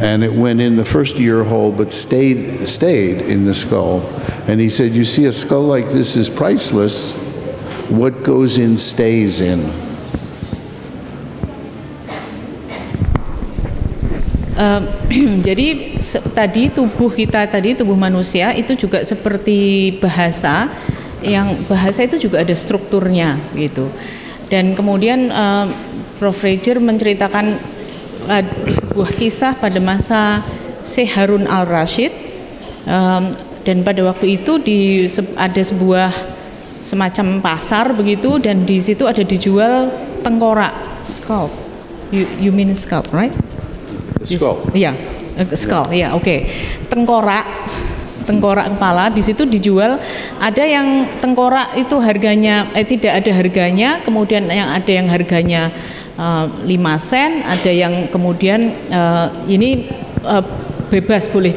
and it went in the first ear hole but stayed in the skull. And he said, you see, a skull like this is priceless. What goes in stays in. Jadi tadi tubuh kita tadi, tubuh manusia itu juga seperti bahasa, yang bahasa itu juga ada strukturnya gitu. Dan kemudian Prof. Reger menceritakan sebuah kisah pada masa Syekh Harun al-Rashid, dan pada waktu itu ada sebuah semacam pasar begitu, dan di situ ada dijual tengkorak, scalp. You mean scalp, right? Skull. Iya, skull. Ya, oke. Tengkorak kepala di situ dijual. Ada yang tengkorak itu harganya tidak ada harganya, kemudian ada yang harganya 5 sen, ada yang kemudian bebas boleh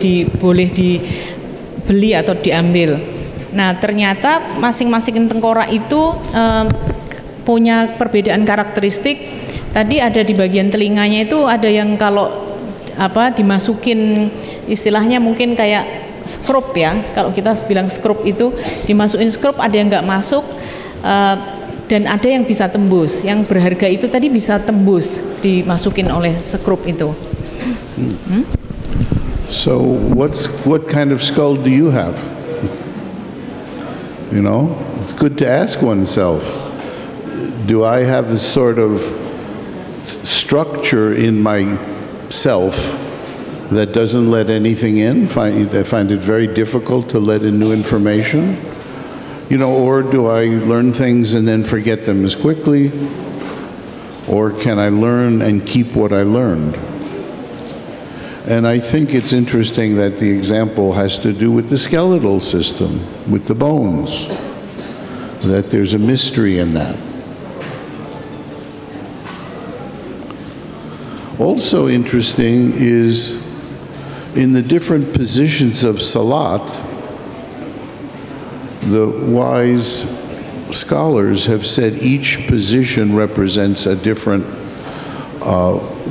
dibeli atau diambil. Nah, ternyata masing-masing tengkorak itu punya perbedaan karakteristik. Tadi ada di bagian telinganya itu ada yang kalau dimasukin istilahnya mungkin kayak skrup ya. Kalau kita bilang skrup itu dimasukin skrup, ada yang nggak masuk dan ada yang bisa tembus. Yang berharga itu tadi bisa tembus dimasukin oleh skrup itu. So what kind of skull do you have? You know, it's good to ask oneself. Do I have the sort of structure in myself that doesn't let anything in? I find it very difficult to let in new information. You know, or do I learn things and then forget them as quickly? Or can I learn and keep what I learned? And I think it's interesting that the example has to do with the skeletal system, with the bones, that there's a mystery in that. Also interesting is in the different positions of salat, the wise scholars have said each position represents a different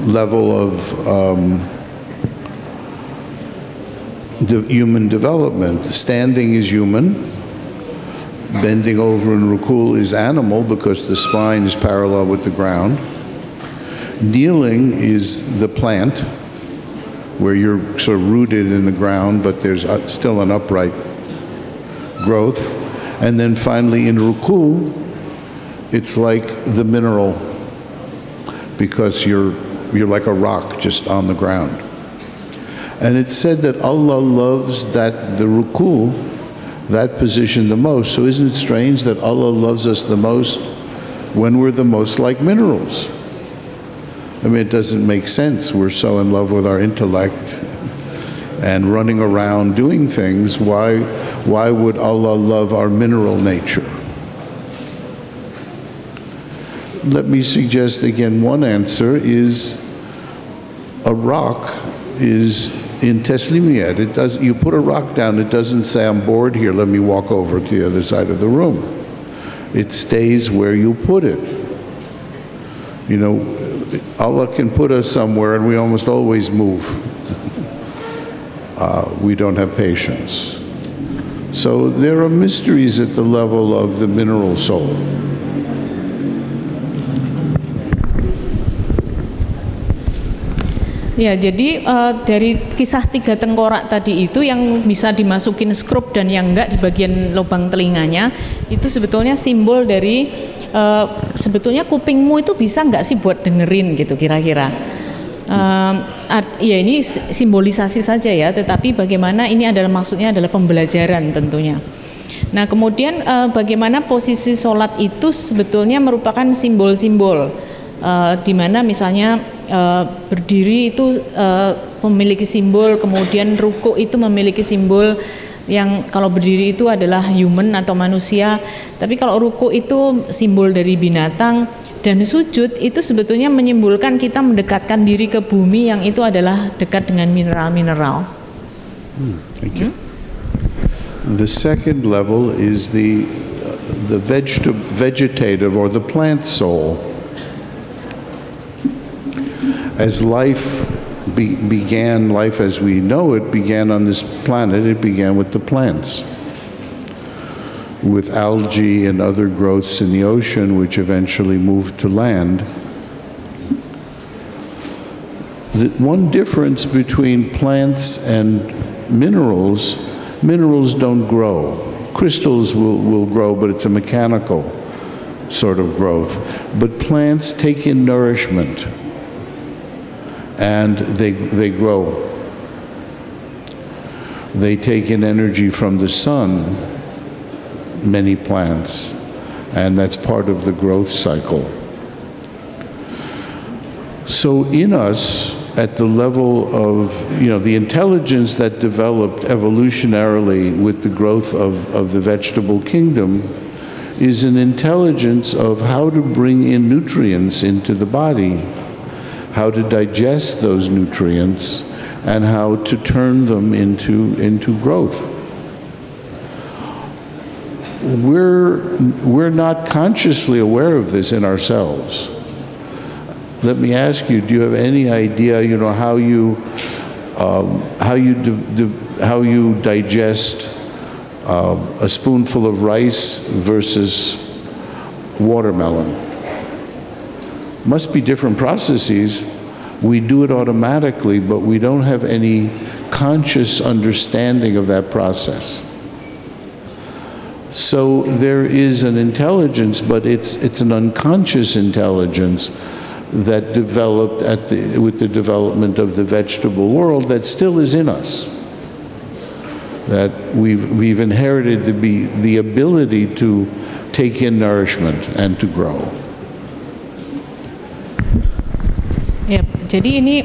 level of human development. Standing is human, bending over in ruku is animal because the spine is parallel with the ground. Kneeling is the plant, where you're sort of rooted in the ground, but there's still an upright growth. And then finally in ruku, it's like the mineral, because you're like a rock just on the ground. And it's said that Allah loves the ruku, that position the most. So isn't it strange that Allah loves us the most when we're the most like minerals? I mean, it doesn't make sense. We're so in love with our intellect and running around doing things. Why would Allah love our mineral nature? Let me suggest again, one answer is a rock is in teslimiyat. It does. You put a rock down, it doesn't say, I'm bored here, let me walk over to the other side of the room. It stays where you put it. You know, Allah can put us somewhere and we almost always move. We don't have patience. So there are mysteries at the level of the mineral soul. Ya, jadi dari kisah 3 tengkorak tadi itu yang bisa dimasukin skrup dan yang enggak di bagian lubang telinganya, itu sebetulnya simbol dari sebetulnya kupingmu itu bisa enggak sih buat dengerin gitu kira-kira. Ya ini simbolisasi saja ya, tetapi bagaimana ini adalah maksudnya adalah pembelajaran tentunya. Nah kemudian bagaimana posisi sholat itu sebetulnya merupakan simbol-simbol di mana misalnya berdiri itu memiliki simbol, kemudian ruku itu memiliki simbol yang kalau berdiri itu adalah human atau manusia, tapi kalau ruku itu simbol dari binatang, dan sujud itu sebetulnya menyimbolkan kita mendekatkan diri ke bumi yang itu adalah dekat dengan mineral-mineral. Thank you. The second level is the vegetative or the plant soul. As life began, life as we know it began on this planet, it began with the plants, with algae and other growths in the ocean, which eventually moved to land. The one difference between plants and minerals, minerals don't grow. Crystals will grow, but it's a mechanical sort of growth. But plants take in nourishment, and they grow. They take in energy from the sun, many plants, and that's part of the growth cycle. So in us, at the level of, the intelligence that developed evolutionarily with the growth of the vegetable kingdom is an intelligence of how to bring in nutrients into the body, how to digest those nutrients, and how to turn them into growth. we're not consciously aware of this in ourselves. Let me ask you, do you have any idea, how you digest a spoonful of rice versus watermelon? Must be different processes. We do it automatically, but we don't have any conscious understanding of that process. So there is an intelligence, but it's an unconscious intelligence that developed with the development of the vegetable world that still is in us. That we've inherited the ability to take in nourishment and to grow. Ya, jadi ini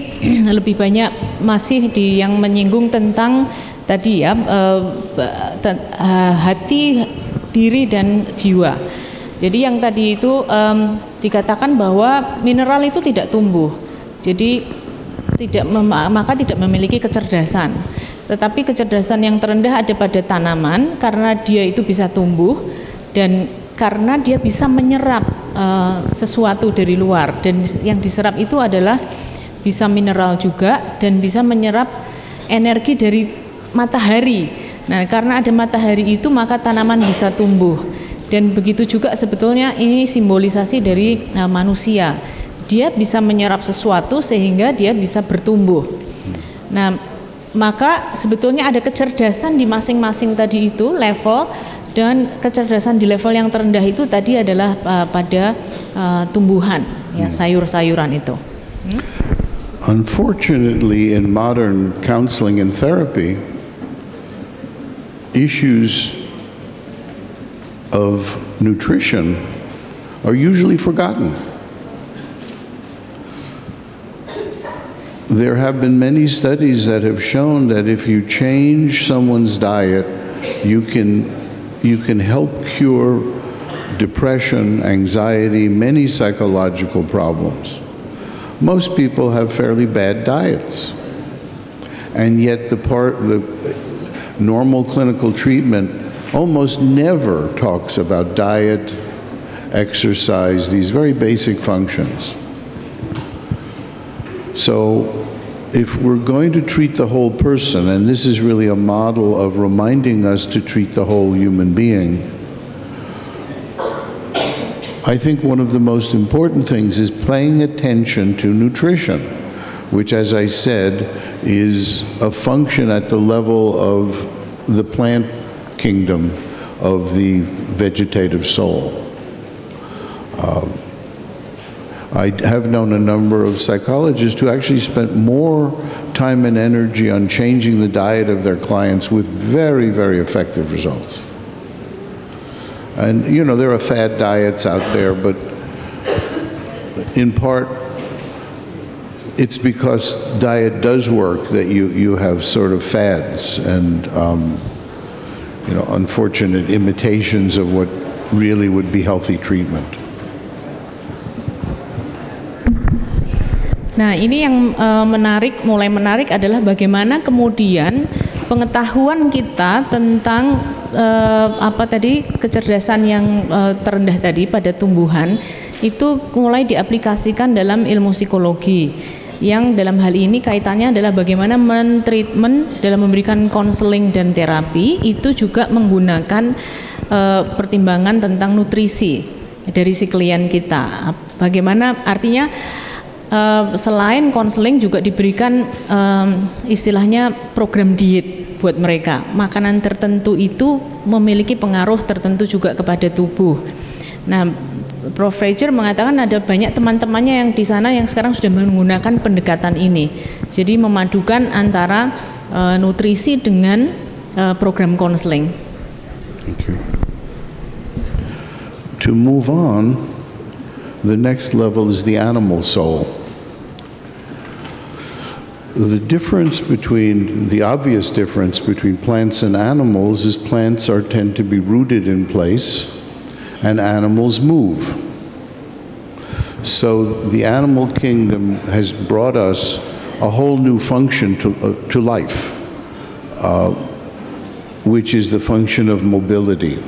lebih banyak masih yang menyinggung tentang tadi ya hati, diri dan jiwa. Jadi yang tadi itu dikatakan bahwa mineral itu tidak tumbuh, jadi maka tidak memiliki kecerdasan. Tetapi kecerdasan yang terendah ada pada tanaman karena dia itu bisa tumbuh dan karena dia bisa menyerap sesuatu dari luar, dan yang diserap itu adalah bisa mineral juga dan bisa menyerap energi dari matahari. Nah, karena ada matahari itu maka tanaman bisa tumbuh. Dan begitu juga sebetulnya ini simbolisasi dari manusia. Dia bisa menyerap sesuatu sehingga dia bisa bertumbuh. Nah, maka sebetulnya ada kecerdasan di masing-masing tadi itu level, dan kecerdasan di level yang terendah itu tadi adalah pada tumbuhan, ya, sayur-sayuran itu. Unfortunately, in modern counseling and therapy, issues of nutrition are usually forgotten. There have been many studies that have shown that if you change someone's diet, you can help cure depression, anxiety, many psychological problems. Most people have fairly bad diets, and yet the normal clinical treatment almost never talks about diet, exercise, these very basic functions. So if we're going to treat the whole person, and this is really a model of reminding us to treat the whole human being, I think one of the most important things is paying attention to nutrition, which, as I said, is a function at the level of the plant kingdom of the vegetative soul. I have known a number of psychologists who actually spent more time and energy on changing the diet of their clients with very, very effective results. And there are fad diets out there, but in part it's because diet does work that you have sort of fads and unfortunate imitations of what really would be healthy treatment. Nah, ini yang mulai menarik adalah bagaimana kemudian pengetahuan kita tentang kecerdasan yang terendah tadi pada tumbuhan itu mulai diaplikasikan dalam ilmu psikologi, yang dalam hal ini kaitannya adalah bagaimana mentreatment dalam memberikan konseling dan terapi itu juga menggunakan pertimbangan tentang nutrisi dari si klien kita. Bagaimana artinya selain konseling juga diberikan istilahnya program diet buat mereka. Makanan tertentu itu memiliki pengaruh tertentu juga kepada tubuh. Nah, Prof. Fraser mengatakan ada banyak teman-temannya yang di sana yang sekarang sudah menggunakan pendekatan ini. Jadi memadukan antara nutrisi dengan program konseling. Okay. To move on, the next level is the animal soul. The obvious difference between plants and animals is plants tend to be rooted in place and animals move. So the animal kingdom has brought us a whole new function to life, which is the function of mobility.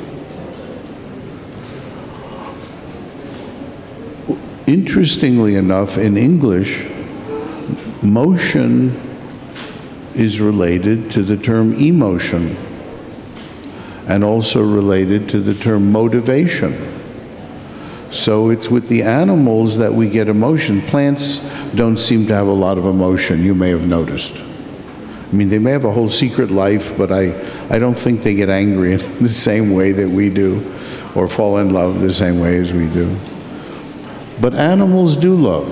interestingly enough, in English, motion is related to the term emotion and also related to the term motivation. So it's with the animals that we get emotion. Plants don't seem to have a lot of emotion, you may have noticed. I mean, they may have a whole secret life, but I don't think they get angry in the same way that we do, or fall in love the same way as we do. But animals do love.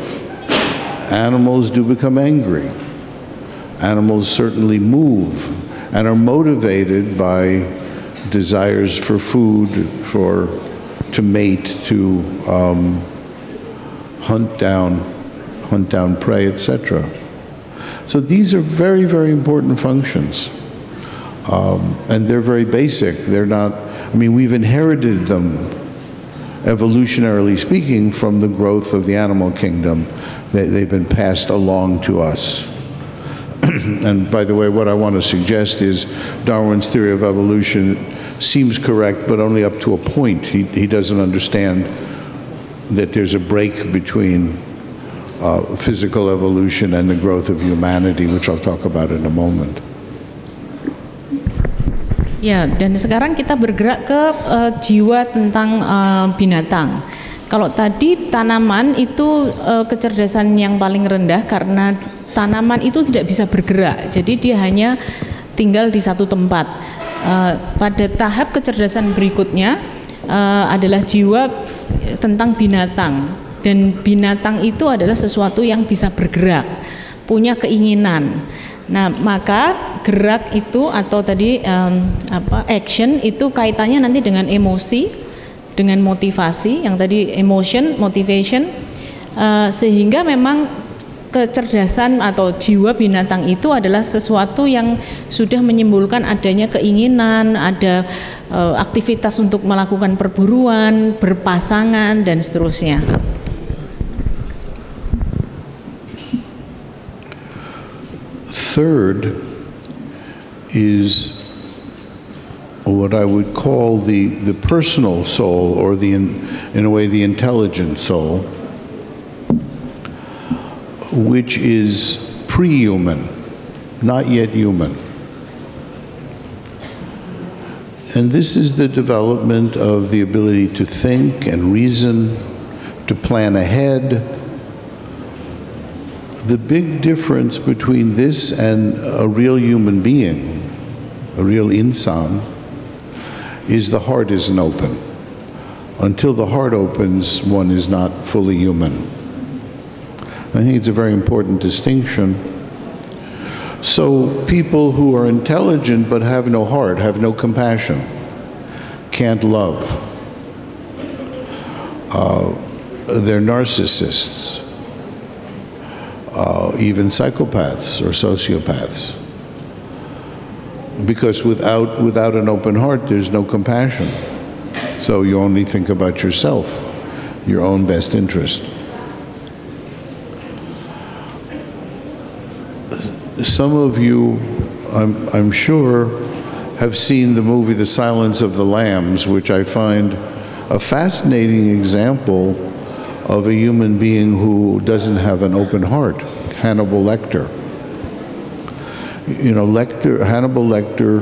Animals do become angry. Animals certainly move and are motivated by desires for food, to mate, to hunt down prey, etc. So these are very, very important functions, and they're very basic. They're not, I mean, we've inherited them, evolutionarily speaking, from the growth of the animal kingdom. They've been passed along to us. And by the way, what I want to suggest is Darwin's theory of evolution seems correct, but only up to a point. He doesn't understand that there's a break between physical evolution and the growth of humanity, which I'll talk about in a moment. Ya, dan sekarang kita bergerak ke jiwa tentang binatang. Kalau tadi tanaman itu kecerdasan yang paling rendah karena tanaman itu tidak bisa bergerak, jadi dia hanya tinggal di satu tempat. Pada tahap kecerdasan berikutnya adalah jiwa tentang binatang, dan binatang itu adalah sesuatu yang bisa bergerak, punya keinginan. Nah, maka gerak itu atau tadi action itu kaitannya nanti dengan emosi, dengan motivasi, yang tadi emotion, motivation, sehingga memang kecerdasan atau jiwa binatang itu adalah sesuatu yang sudah menyimpulkan adanya keinginan, ada aktivitas untuk melakukan perburuan, berpasangan, dan seterusnya. Third is what I would call the personal soul, or in a way the intelligent soul, which is pre-human, not yet human. And this is the development of the ability to think and reason, to plan ahead. The big difference between this and a real human being, a real insan, is the heart isn't open. Until the heart opens, one is not fully human. I think it's a very important distinction. So people who are intelligent but have no heart, have no compassion, can't love. They're narcissists. Even psychopaths or sociopaths, because without an open heart there's no compassion, so you only think about yourself, your own best interest. Some of you, I'm sure, have seen the movie The Silence of the Lambs, which I find a fascinating example of a human being who doesn't have an open heart. Hannibal Lecter. You know, Hannibal Lecter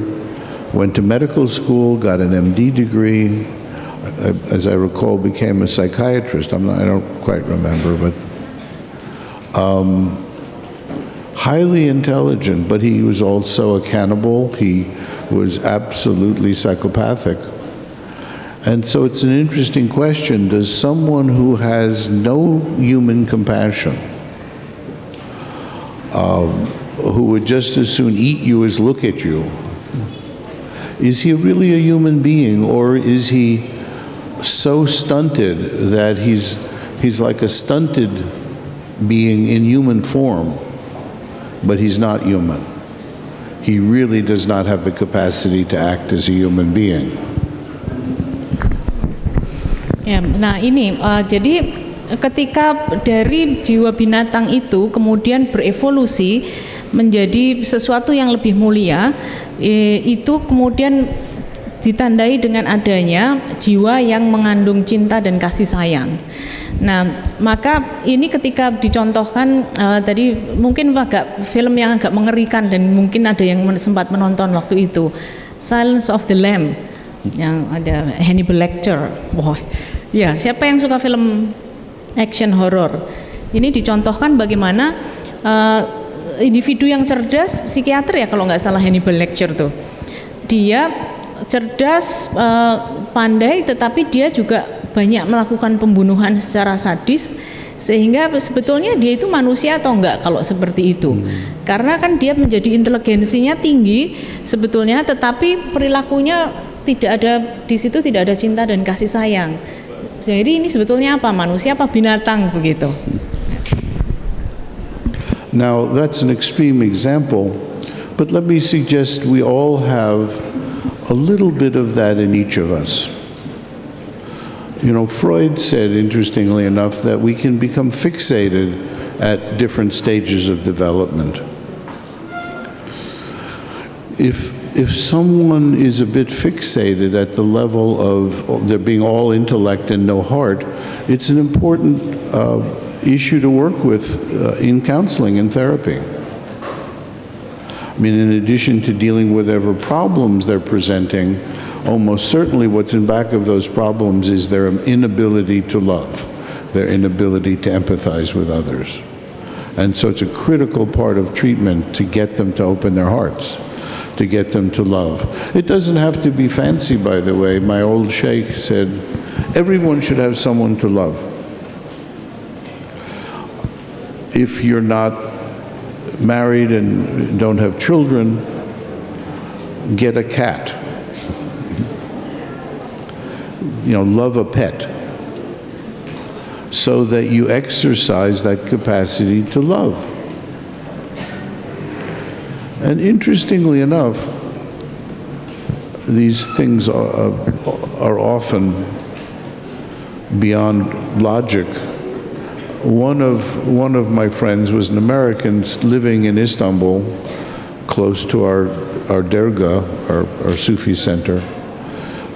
went to medical school, got an MD degree, as I recall, became a psychiatrist. I don't quite remember, but highly intelligent, but he was also a cannibal. He was absolutely psychopathic. And so it's an interesting question. Does someone who has no human compassion, who would just as soon eat you as look at you, is he really a human being, or is he so stunted that he's like a stunted being in human form, but he's not human? He really does not have the capacity to act as a human being. Ya, nah ini jadi ketika dari jiwa binatang itu kemudian berevolusi menjadi sesuatu yang lebih mulia, itu kemudian ditandai dengan adanya jiwa yang mengandung cinta dan kasih sayang. Nah, maka ini ketika dicontohkan tadi mungkin agak film yang agak mengerikan dan mungkin ada yang sempat menonton waktu itu, Silence of the Lamb yang ada Hannibal Lecter. Wah, ya siapa yang suka film action horror? Ini dicontohkan bagaimana individu yang cerdas, psikiater ya kalau nggak salah Hannibal Lecter tuh, dia cerdas, pandai, tetapi dia juga banyak melakukan pembunuhan secara sadis, sehingga sebetulnya dia itu manusia atau enggak kalau seperti itu. Karena kan dia menjadi inteligensinya tinggi sebetulnya, tetapi perilakunya tidak ada di situ, tidak ada cinta dan kasih sayang. Jadi ini sebetulnya apa, manusia apa binatang begitu. Now that's an extreme example, but let me suggest we all have a little bit of that in each of us. You know, Freud said, interestingly enough, that we can become fixated at different stages of development. If someone is a bit fixated at the level of there being all intellect and no heart, it's an important issue to work with in counseling and therapy. I mean, in addition to dealing with whatever problems they're presenting, almost certainly what's in back of those problems is their inability to love, their inability to empathize with others. And so it's a critical part of treatment to get them to open their hearts, to get them to love. It doesn't have to be fancy, by the way. My old sheikh said, everyone should have someone to love. If you're not married and don't have children, get a cat. You know, love a pet, so that you exercise that capacity to love. And interestingly enough, these things are often beyond logic. One of my friends was an American living in Istanbul, close to our derga, our Sufi center.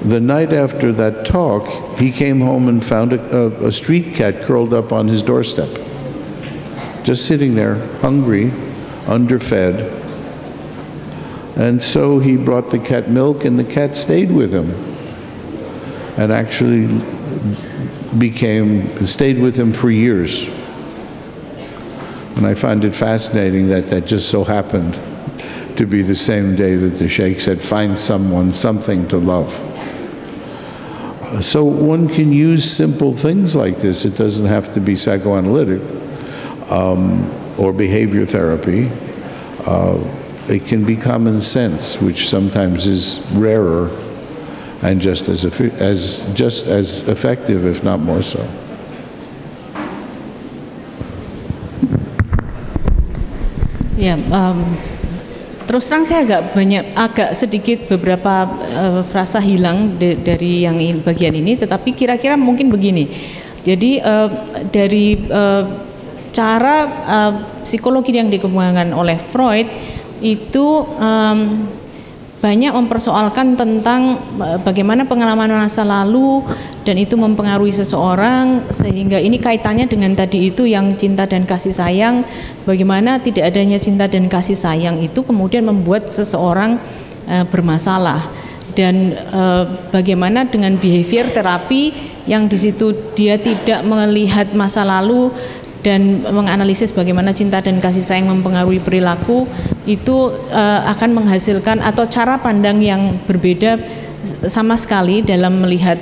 The night after that talk, he came home and found a street cat curled up on his doorstep, just sitting there, hungry, underfed. And so he brought the cat milk, and the cat stayed with him, and actually stayed with him for years. And I find it fascinating that just so happened to be the same day that the Sheikh said, find someone, something to love. So one can use simple things like this. It doesn't have to be psychoanalytic or behavior therapy. It can be common sense, which sometimes is rarer and just as effective, if not more so. Ya, terus terang saya agak sedikit beberapa frasa hilang dari yang bagian ini, tetapi kira-kira mungkin begini. Jadi dari cara psikologi yang dikembangkan oleh Freud itu banyak mempersoalkan tentang bagaimana pengalaman masa lalu dan itu mempengaruhi seseorang, sehingga ini kaitannya dengan tadi itu yang cinta dan kasih sayang, bagaimana tidak adanya cinta dan kasih sayang itu kemudian membuat seseorang bermasalah, dan bagaimana dengan behavior terapi yang di situ dia tidak melihat masa lalu dan menganalisis bagaimana cinta dan kasih sayang mempengaruhi perilaku, itu akan menghasilkan atau cara pandang yang berbeda sama sekali dalam melihat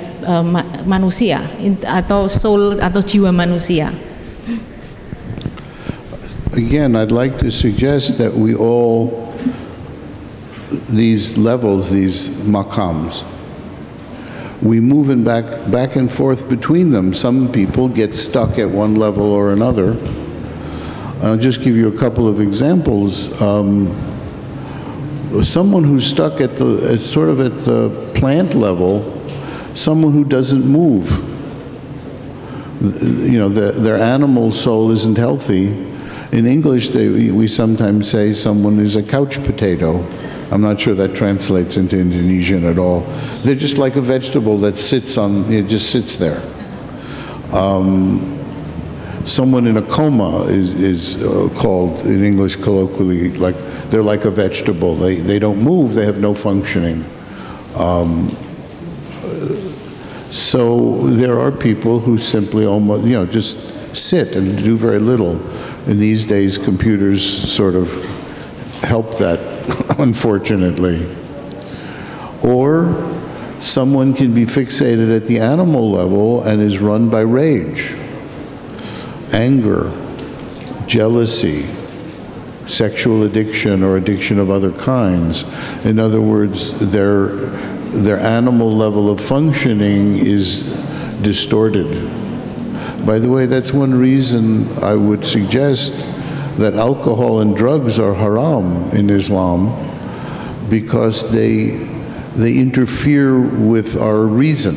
manusia atau soul atau jiwa manusia. Again, I'd like to suggest that we all, these levels, these maqams, we move back and forth between them. Some people get stuck at one level or another. I'll just give you a couple of examples. Someone who's stuck at the plant level, someone who doesn't move. You know, their animal soul isn't healthy. In English, we sometimes say someone who's a couch potato. I'm not sure that translates into Indonesian at all. They're just like a vegetable that it just sits there. Someone in a coma is called in English colloquially, like they're like a vegetable. They don't move, they have no functioning. So there are people who simply almost, just sit and do very little. In these days, computers sort of help that, unfortunately. Or someone can be fixated at the animal level and is run by rage, anger, jealousy, sexual addiction or addiction of other kinds. In other words, their animal level of functioning is distorted. By the way, that's one reason I would suggest that alcohol and drugs are haram in Islam, because they interfere with our reason,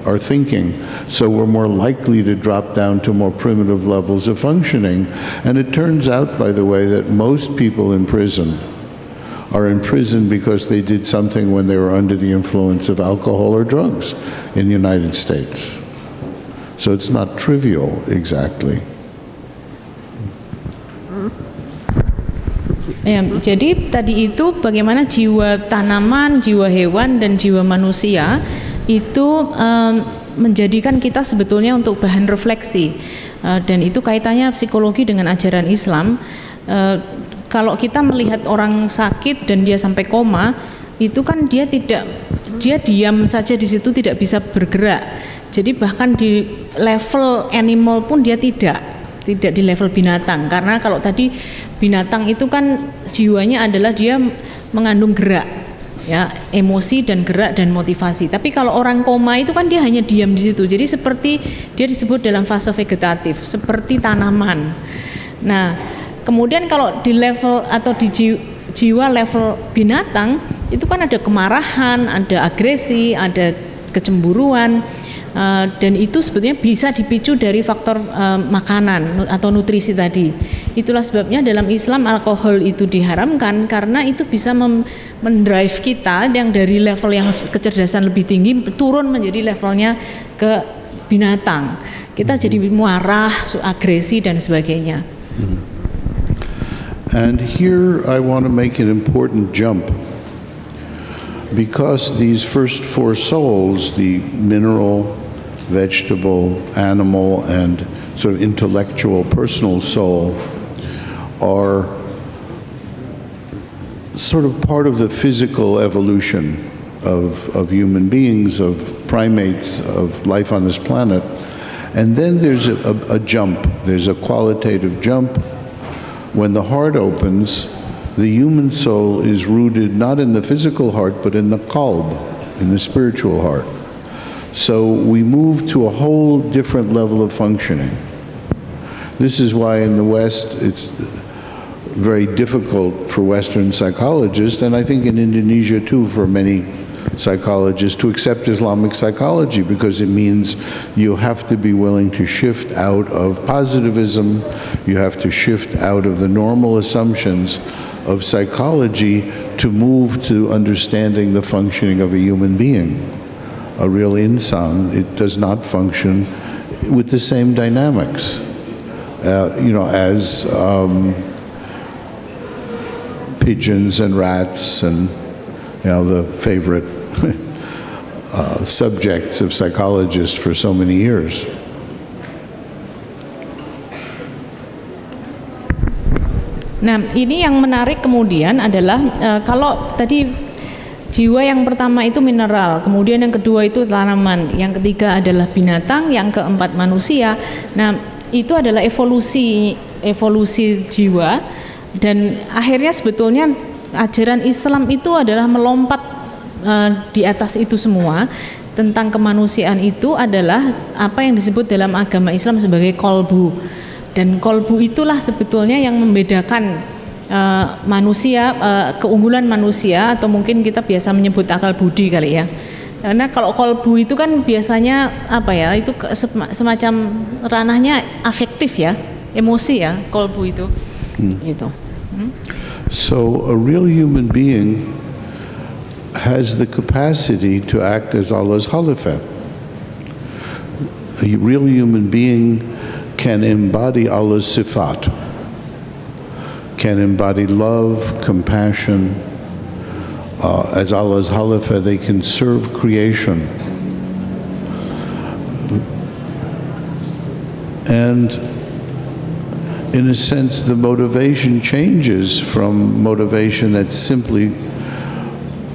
our thinking. So we're more likely to drop down to more primitive levels of functioning. And it turns out, by the way, that most people in prison are in prison because they did something when they were under the influence of alcohol or drugs in the United States. So it's not trivial exactly. Ya, jadi tadi itu bagaimana jiwa tanaman, jiwa hewan, dan jiwa manusia itu menjadikan kita sebetulnya untuk bahan refleksi, dan itu kaitannya psikologi dengan ajaran Islam. Kalau kita melihat orang sakit dan dia sampai koma, itu kan dia diam saja di situ, tidak bisa bergerak. Jadi bahkan di level animal pun dia tidak di level binatang, karena kalau tadi binatang itu kan jiwanya adalah dia mengandung gerak, ya, emosi dan gerak dan motivasi. Tapi kalau orang koma itu kan dia hanya diam di situ. Jadi seperti dia disebut dalam fase vegetatif, seperti tanaman. Nah, kemudian kalau di level atau di jiwa level binatang itu kan ada kemarahan, ada agresi, ada kecemburuan, dan itu sebetulnya bisa dipicu dari faktor makanan atau nutrisi tadi. Itulah sebabnya dalam Islam alkohol itu diharamkan, karena itu bisa mendrive kita yang dari level yang kecerdasan lebih tinggi turun menjadi levelnya ke binatang. Kita jadi marah, agresi dan sebagainya. And here I want to make an important jump, because these first four souls, the mineral, vegetable, animal, and sort of intellectual, personal soul, are sort of part of the physical evolution of human beings, of primates, of life on this planet. And then there's a jump, there's a qualitative jump. When the heart opens, the human soul is rooted not in the physical heart, but in the qalb, in the spiritual heart. So we move to a whole different level of functioning. This is why in the West it's very difficult for Western psychologists, and I think in Indonesia too for many psychologists, to accept Islamic psychology, because it means you have to be willing to shift out of positivism, you have to shift out of the normal assumptions of psychology to move to understanding the functioning of a human being. A real insan, it does not function with the same dynamics, as pigeons and rats and the favorite subjects of psychologists for so many years. Nah, ini yang menarik kemudian adalah kalau tadi jiwa yang pertama itu mineral, kemudian yang kedua itu tanaman, yang ketiga adalah binatang, yang keempat manusia. Nah, itu adalah evolusi jiwa, dan akhirnya sebetulnya ajaran Islam itu adalah melompat di atas itu semua. Tentang kemanusiaan itu adalah apa yang disebut dalam agama Islam sebagai kolbu. Dan kolbu itulah sebetulnya yang membedakan manusia, keunggulan manusia, atau mungkin kita biasa menyebut akal budi kali ya. Karena kalau kolbu itu kan biasanya itu semacam ranahnya afektif ya, emosi ya, kolbu itu. Gitu. So a real human being has the capacity to act as Allah's Khalifah. A real human being can embody Allah's sifat, can embody love, compassion. As Allah's Khalifah, they can serve creation. And in a sense, the motivation changes from motivation that's simply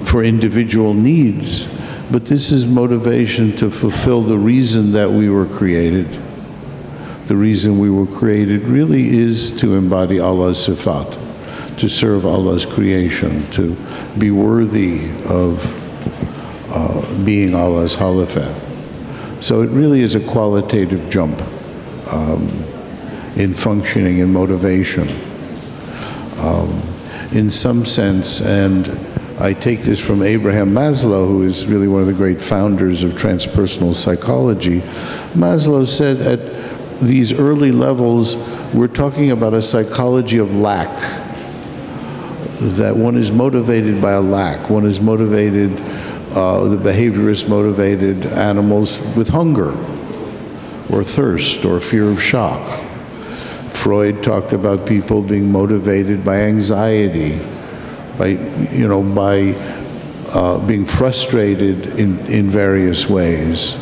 for individual needs, but this is motivation to fulfill the reason that we were created. The reason we were created really is to embody Allah's sifat, to serve Allah's creation, to be worthy of being Allah's Khalifah. So it really is a qualitative jump in functioning and motivation. In some sense, and I take this from Abraham Maslow, who is really one of the great founders of transpersonal psychology. Maslow said at these early levels, we're talking about a psychology of lack, that one is motivated by a lack. One is motivated, the behaviorists motivated animals with hunger or thirst or fear of shock. Freud talked about people being motivated by anxiety, by being frustrated in various ways.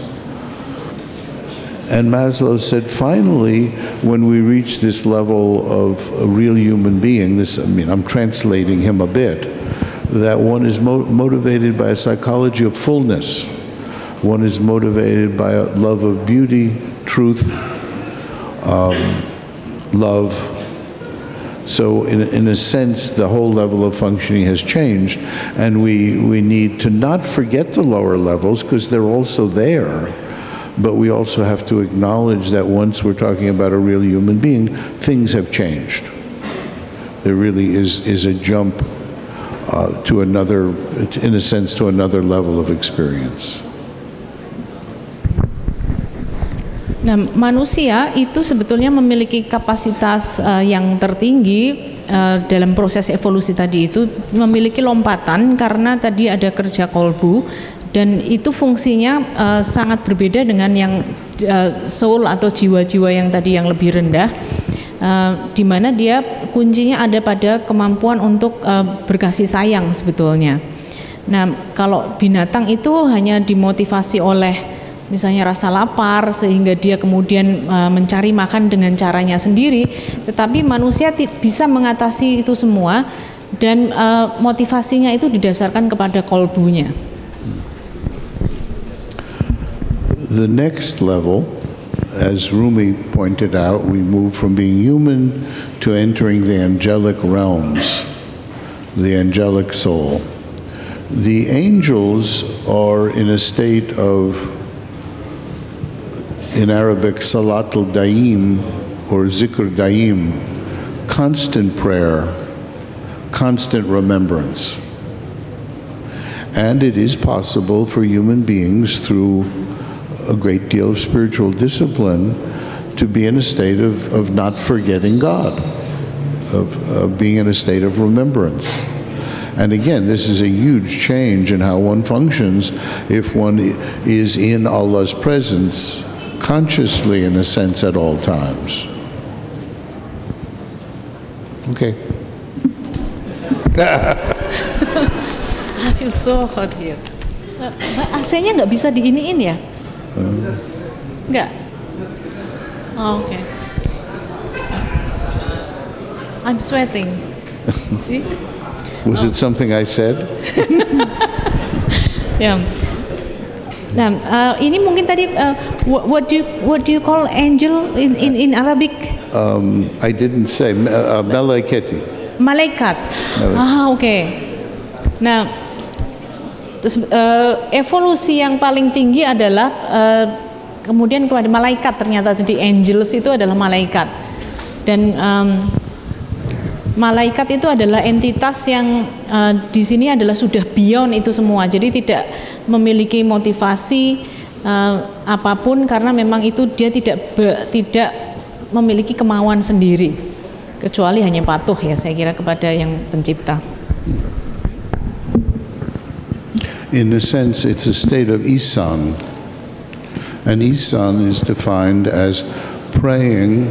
And Maslow said, finally, when we reach this level of a real human being, I'm translating him a bit, that one is motivated by a psychology of fullness. One is motivated by a love of beauty, truth, love. So in a sense, the whole level of functioning has changed, and we need to not forget the lower levels, because they're also there, but we also have to acknowledge that once we're talking about a real human being, things have changed. There really is a jump to another, in a sense, to another level of experience. Nah, manusia itu sebetulnya memiliki kapasitas yang tertinggi dalam proses evolusi tadi itu, memiliki lompatan karena tadi ada kerja kolbu, dan itu fungsinya sangat berbeda dengan yang soul atau jiwa-jiwa yang tadi yang lebih rendah, di mana dia kuncinya ada pada kemampuan untuk berkasih sayang sebetulnya. Nah, kalau binatang itu hanya dimotivasi oleh misalnya rasa lapar sehingga dia kemudian mencari makan dengan caranya sendiri, tetapi manusia bisa mengatasi itu semua, dan motivasinya itu didasarkan kepada kolbunya. The next level, as Rumi pointed out, we move from being human to entering the angelic realms, the angelic soul. The angels are in a state of, in Arabic, salat al-daim or zikr daim, constant prayer, constant remembrance. And it is possible for human beings through a great deal of spiritual discipline to be in a state of not forgetting God, of being in a state of remembrance. And again, this is a huge change in how one functions if one is in Allah's presence consciously, in a sense, at all times. Okay. I feel so hot here. AC-nya nggak bisa diiniin ya? Nggak? Oh, okay. I'm sweating. See? Was it something I said? Yeah. Nah, ini mungkin tadi what do you call angel in Arabic? I didn't say malaikati. Malaikat. Oke. Nah, evolusi yang paling tinggi adalah kemudian kepada malaikat. Ternyata jadi angels itu adalah malaikat, dan malaikat itu adalah entitas yang di sini adalah sudah beyond itu semua. Jadi tidak memiliki motivasi apapun, karena memang itu dia tidak memiliki kemauan sendiri. kecuali hanya patuh ya saya kira kepada yang pencipta. In a sense, it's a state of ihsan. And ihsan is defined as praying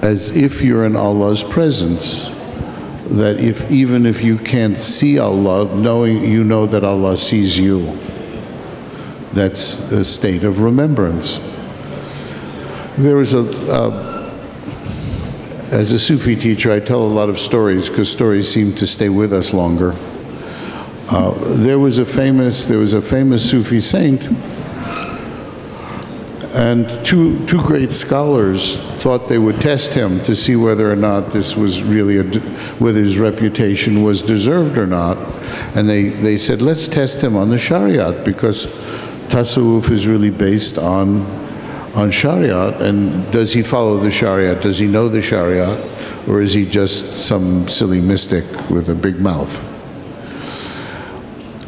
as if you're in Allah's presence. That even if you can't see Allah, you know that Allah sees you. That's a state of remembrance. There was as a Sufi teacher, I tell a lot of stories because stories seem to stay with us longer. There was a famous Sufi saint, and two great scholars thought they would test him to see whether or not this was really whether his reputation was deserved or not. And they said, let's test him on the Shariat, because Tasawwuf is really based on Shariat, and does he follow the Shariat? Does he know the Shariat, or is he just some silly mystic with a big mouth?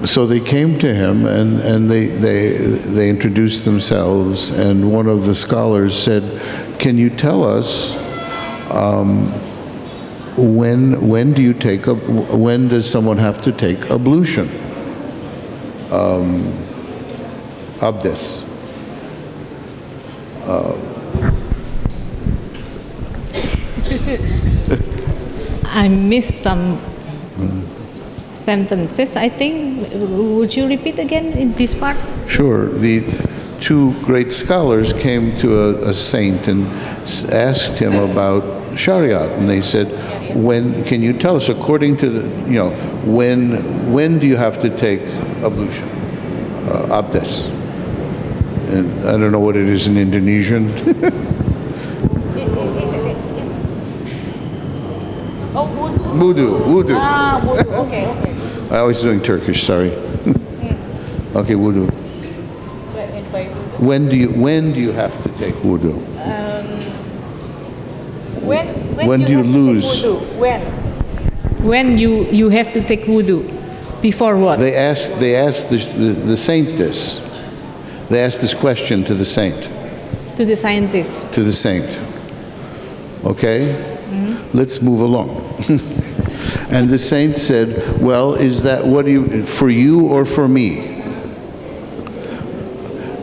So they came to him and they introduced themselves, and one of the scholars said, "Can you tell us when does someone have to take ablution, abdes?" I missed some sentences, I think. Would you repeat again in this part? Sure. The two great scholars came to a saint and asked him about Shariat, and they said, can you tell us, according to when do you have to take ablution, abdes? And I don't know what it is in Indonesian. Wudu. Ah, wudu. Okay. I was doing Turkish, sorry. Okay, wudu. When do you have to take wudu? When do you lose? When you have to take wudu? Before what? They asked the saint this. They asked this question to the saint. To the scientist. To the saint. Okay? Let's move along. And the saint said, well, is that for you or for me?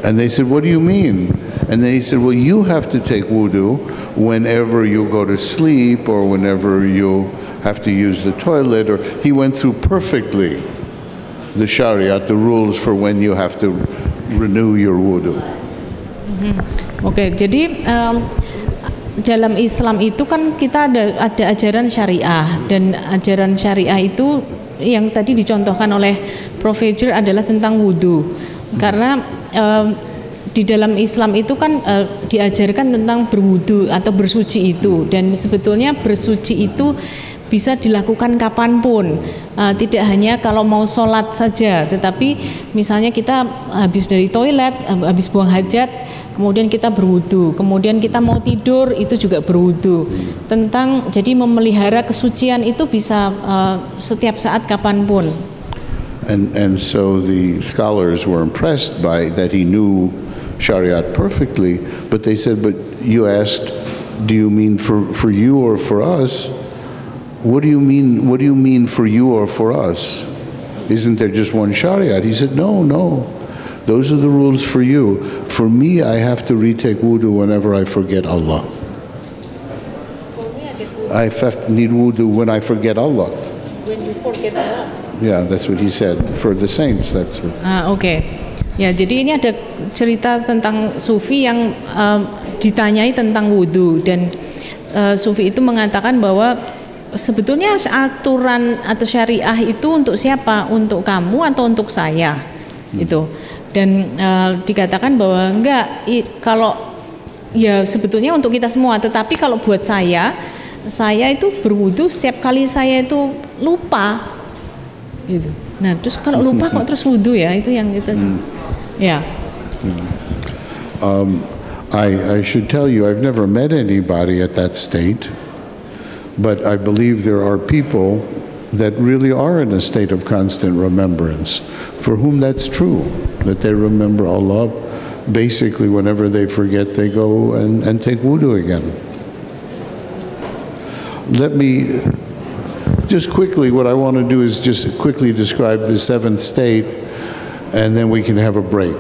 And they said, what do you mean? And then he said, well, you have to take wudu whenever you go to sleep or whenever you have to use the toilet. Or he went through perfectly the Shariat, the rules for when you have to renew your wudu. Oke, jadi dalam Islam itu kan kita ada ajaran syariah, dan ajaran syariah itu yang tadi dicontohkan oleh Prof. Fajr adalah tentang wudu. Karena di dalam Islam itu kan diajarkan tentang berwudu atau bersuci itu, dan sebetulnya bersuci itu bisa dilakukan kapanpun, tidak hanya kalau mau sholat saja, tetapi misalnya kita habis dari toilet, habis buang hajat, kemudian kita berwudu, kemudian kita mau tidur itu juga berwudu. Jadi memelihara kesucian itu bisa setiap saat kapanpun. And so the scholars were impressed by that he knew Shariat perfectly, but they said, but you asked, do you mean for you or for us? What do you mean for you or for us? Isn't there just one Shariat? He said, no. Those are the rules for you. For me, I have to retake wudu whenever I forget Allah. I need wudu when I forget Allah. When you forget Allah? Yeah, that's what he said. For the saints, that's what. Oke. Ya, jadi ini ada cerita tentang Sufi yang ditanyai tentang wudu, dan Sufi itu mengatakan bahwa sebetulnya aturan atau syariah itu untuk siapa? Untuk kamu atau untuk saya? Gitu. Dan dikatakan bahwa enggak, kalau ya sebetulnya untuk kita semua, tetapi kalau buat saya itu berwudu setiap kali saya itu lupa gitu. Nah, terus kalau lupa kok terus wudu ya, itu yang kita ya. I should tell you, I've never met anybody at that state, but I believe there are people that really are in a state of constant remembrance, for whom that's true, that they remember Allah. Basically, whenever they forget, they go and take wudu again. let me just quickly, what I want to do is just quickly describe the seventh state, and then we can have a break.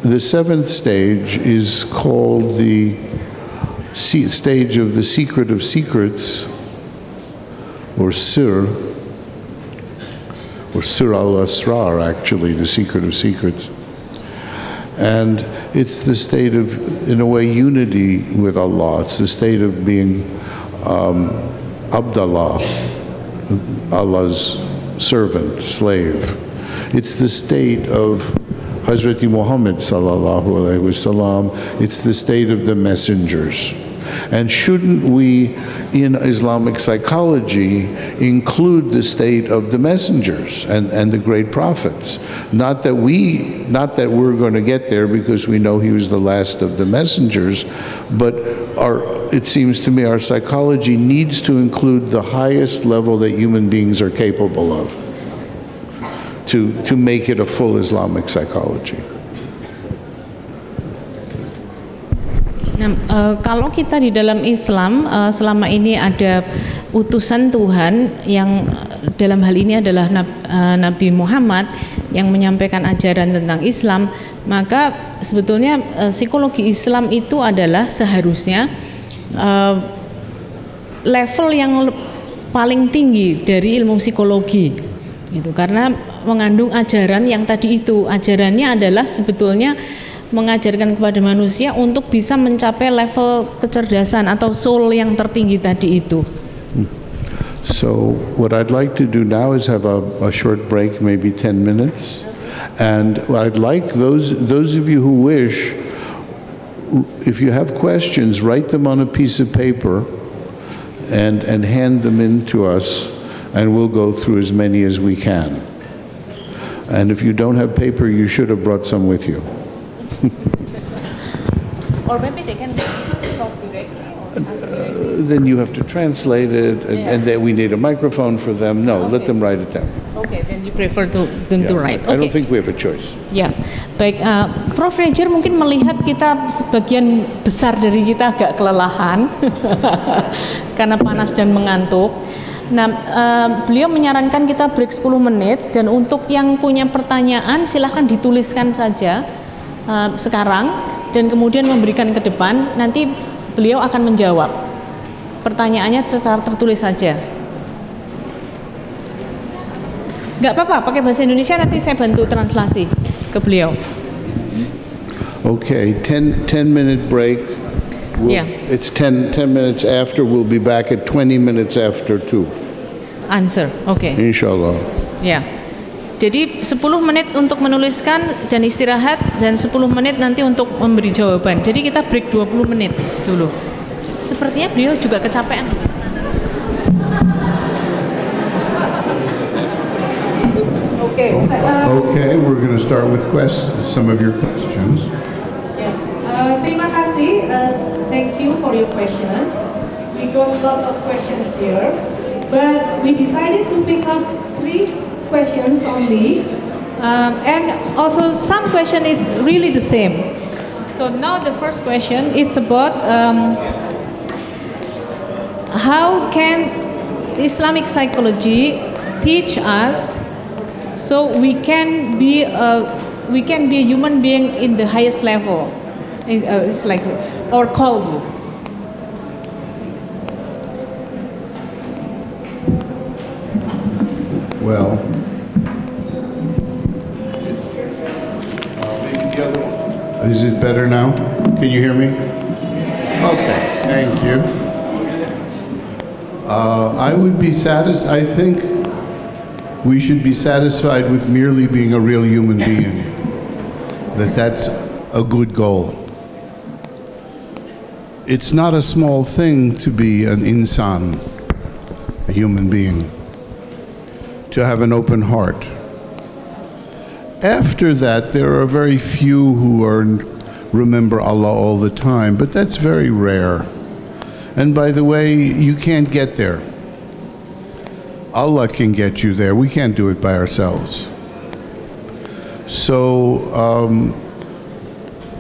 The seventh stage is called the stage of the secret of secrets, or Sir al-Asrar, actually, the secret of secrets. And it's the state of, in a way, unity with Allah. It's the state of being Abdallah, Allah's servant, slave. It's the state of Hazrati Muhammad sallallahu alaihi wasallam. It's the state of the messengers. And shouldn't we, in Islamic psychology, include the state of the messengers and the great prophets? Not that we're going to get there because we know he was the last of the messengers, but it seems to me our psychology needs to include the highest level that human beings are capable of to make it a full Islamic psychology. Nah, kalau kita di dalam Islam selama ini ada utusan Tuhan yang dalam hal ini adalah Nabi Muhammad yang menyampaikan ajaran tentang Islam, maka sebetulnya psikologi Islam itu adalah seharusnya level yang paling tinggi dari ilmu psikologi, gitu, karena mengandung ajaran yang tadi itu. Ajarannya adalah sebetulnya mengajarkan kepada manusia untuk bisa mencapai level kecerdasan atau soul yang tertinggi tadi itu. So what I'd like to do now is have a short break, maybe 10 minutes, and I'd like those of you who wish, if you have questions, write them on a piece of paper and hand them in to us, and we'll go through as many as we can. And if you don't have paper, you should have brought some with you. Or maybe they can talk directly. Then you have to translate it, and then we need a microphone for them. No, Okay. let them write it down. Okay, then you prefer them to write. I don't Okay. think we have a choice. Ya, baik. Prof. Rejer mungkin melihat kita sebagian besar dari kita agak kelelahan karena panas dan mengantuk. Nah, beliau menyarankan kita break 10 menit, dan untuk yang punya pertanyaan silahkan dituliskan saja sekarang dan kemudian memberikan ke depan. Nanti beliau akan menjawab pertanyaannya secara tertulis saja. Nggak apa-apa, pakai bahasa Indonesia, nanti saya bantu translasi ke beliau. Okay, 10-minute break. Yeah. It's 10 minutes after. We'll be back at 20 minutes after 2. Answer, oke. Inshallah. Ya. Jadi 10 menit untuk menuliskan dan istirahat, dan 10 menit nanti untuk memberi jawaban. Jadi kita break 20 menit dulu. Sepertinya beliau juga kecapean. Okay, we're going to start with some of your questions. Terima kasih. Thank you for your questions. We got a lot of questions here, but we decided to pick up 3 questions only, and also some question is really the same. So now the first question is about how can Islamic psychology teach us so we can be a human being in the highest level. It's like or called. Well, maybe the other one. Is it better now? Can you hear me? Okay, thank you. I would be satisfied. I think we should be satisfied with merely being a real human being. That's a good goal. It's not a small thing to be an insan, a human being, to have an open heart. After that, there are very few who remember Allah all the time, but that's very rare. And by the way, you can't get there. Allah can get you there. We can't do it by ourselves. So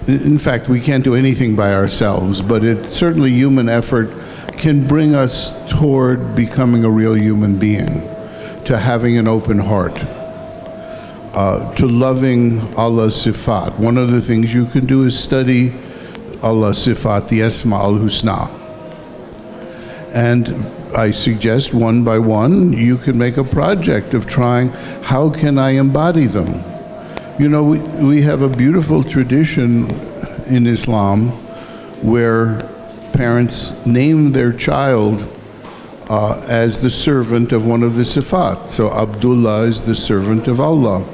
in fact, we can't do anything by ourselves, but certainly human effort can bring us toward becoming a real human being, to having an open heart, to loving Allah's sifat. One of the things you can do is study Allah's sifat, the Asma al-Husna. And I suggest one by one, you can make a project of trying, how can I embody them? You know, we have a beautiful tradition in Islam where parents name their child as the servant of one of the sifat. So Abdullah is the servant of Allah.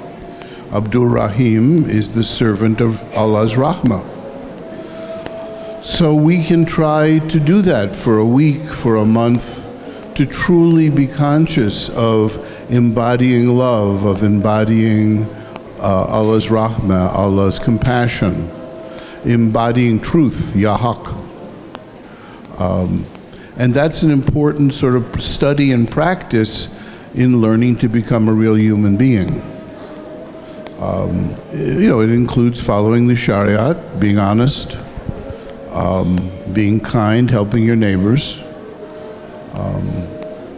Abdul Rahim is the servant of Allah's Rahmah. So we can try to do that for a week, for a month, to truly be conscious of embodying love, of embodying Allah's Rahmah, Allah's compassion, embodying truth, Ya Haq. And that's an important sort of study and practice in learning to become a real human being. You know, it includes following the Shariat, being honest, being kind, helping your neighbors,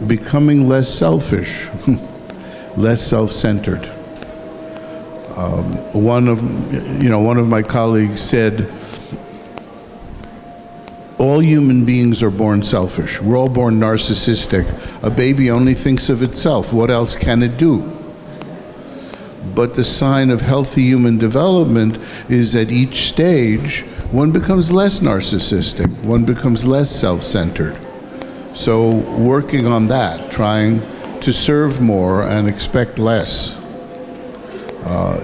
becoming less selfish, less self-centered. One of my colleagues said, all human beings are born selfish. We're all born narcissistic. A baby only thinks of itself. What else can it do? But the sign of healthy human development is at each stage, one becomes less narcissistic, one becomes less self-centered. So working on that, trying to serve more and expect less,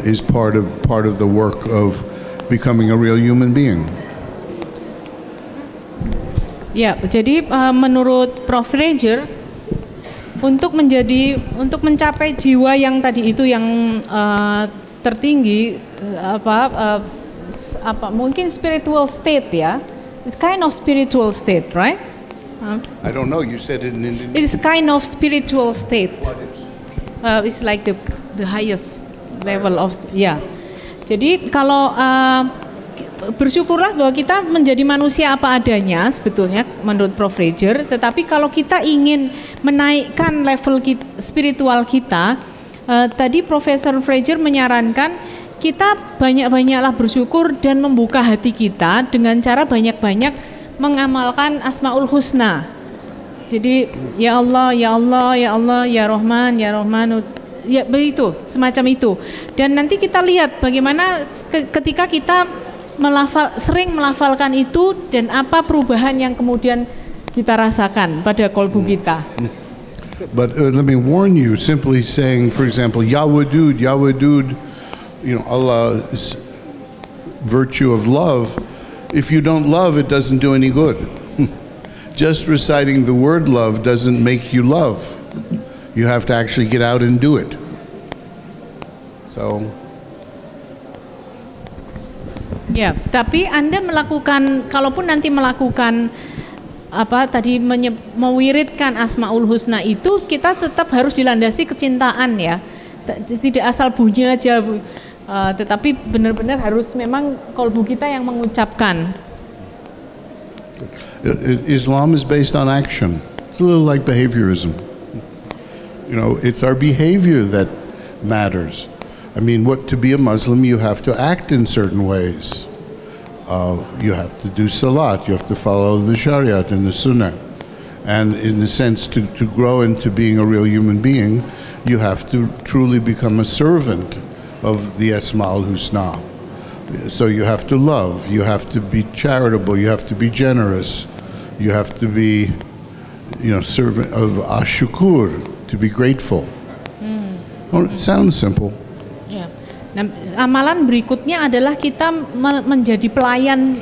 is part of the work of becoming a real human being. Ya, jadi menurut Prof. Fraser, untuk mencapai jiwa yang tadi itu yang tertinggi, mungkin spiritual state ya, it's kind of spiritual state, right? I don't know. You said it in Indonesian. It's kind of spiritual state. It's like the highest level of Jadi kalau bersyukurlah bahwa kita menjadi manusia apa adanya sebetulnya menurut Prof. Fraser, tetapi kalau kita ingin menaikkan level spiritual kita, tadi Profesor Fraser menyarankan kita banyak-banyaklah bersyukur dan membuka hati kita dengan cara banyak-banyak mengamalkan Asmaul Husna. Jadi ya Allah, ya Allah, ya Allah, ya Rahman, ya Rahman, ya begitu, semacam itu. Dan nanti kita lihat bagaimana ketika kita sering melafalkan itu dan apa perubahan yang kemudian kita rasakan pada kolbu kita. But let me warn you, simply saying, for example, Ya Wadud, Ya Wadud, you know, Allah's virtue of love, if you don't love, it doesn't do any good. Just reciting the word love doesn't make you love. You have to actually get out and do it. So ya, tapi Anda melakukan, kalaupun nanti melakukan mewiridkan Asmaul Husna itu, kita tetap harus dilandasi kecintaan ya. Tidak asal bunyi aja, tetapi benar-benar harus memang kolbu kita yang mengucapkan. Islam is based on action. It's a little like behaviorism. You know, it's our behavior that matters. I mean, to be a Muslim, you have to act in certain ways. You have to do salat, you have to follow the Shariat and the Sunnah. And in the sense to grow into being a real human being, you have to truly become a servant of the Asma al-Husna. So you have to love, you have to be charitable, you have to be generous, you have to be, you know, servant of ashukur, to be grateful. Well, it sounds simple. Ya. Nah, amalan berikutnya adalah kita menjadi pelayan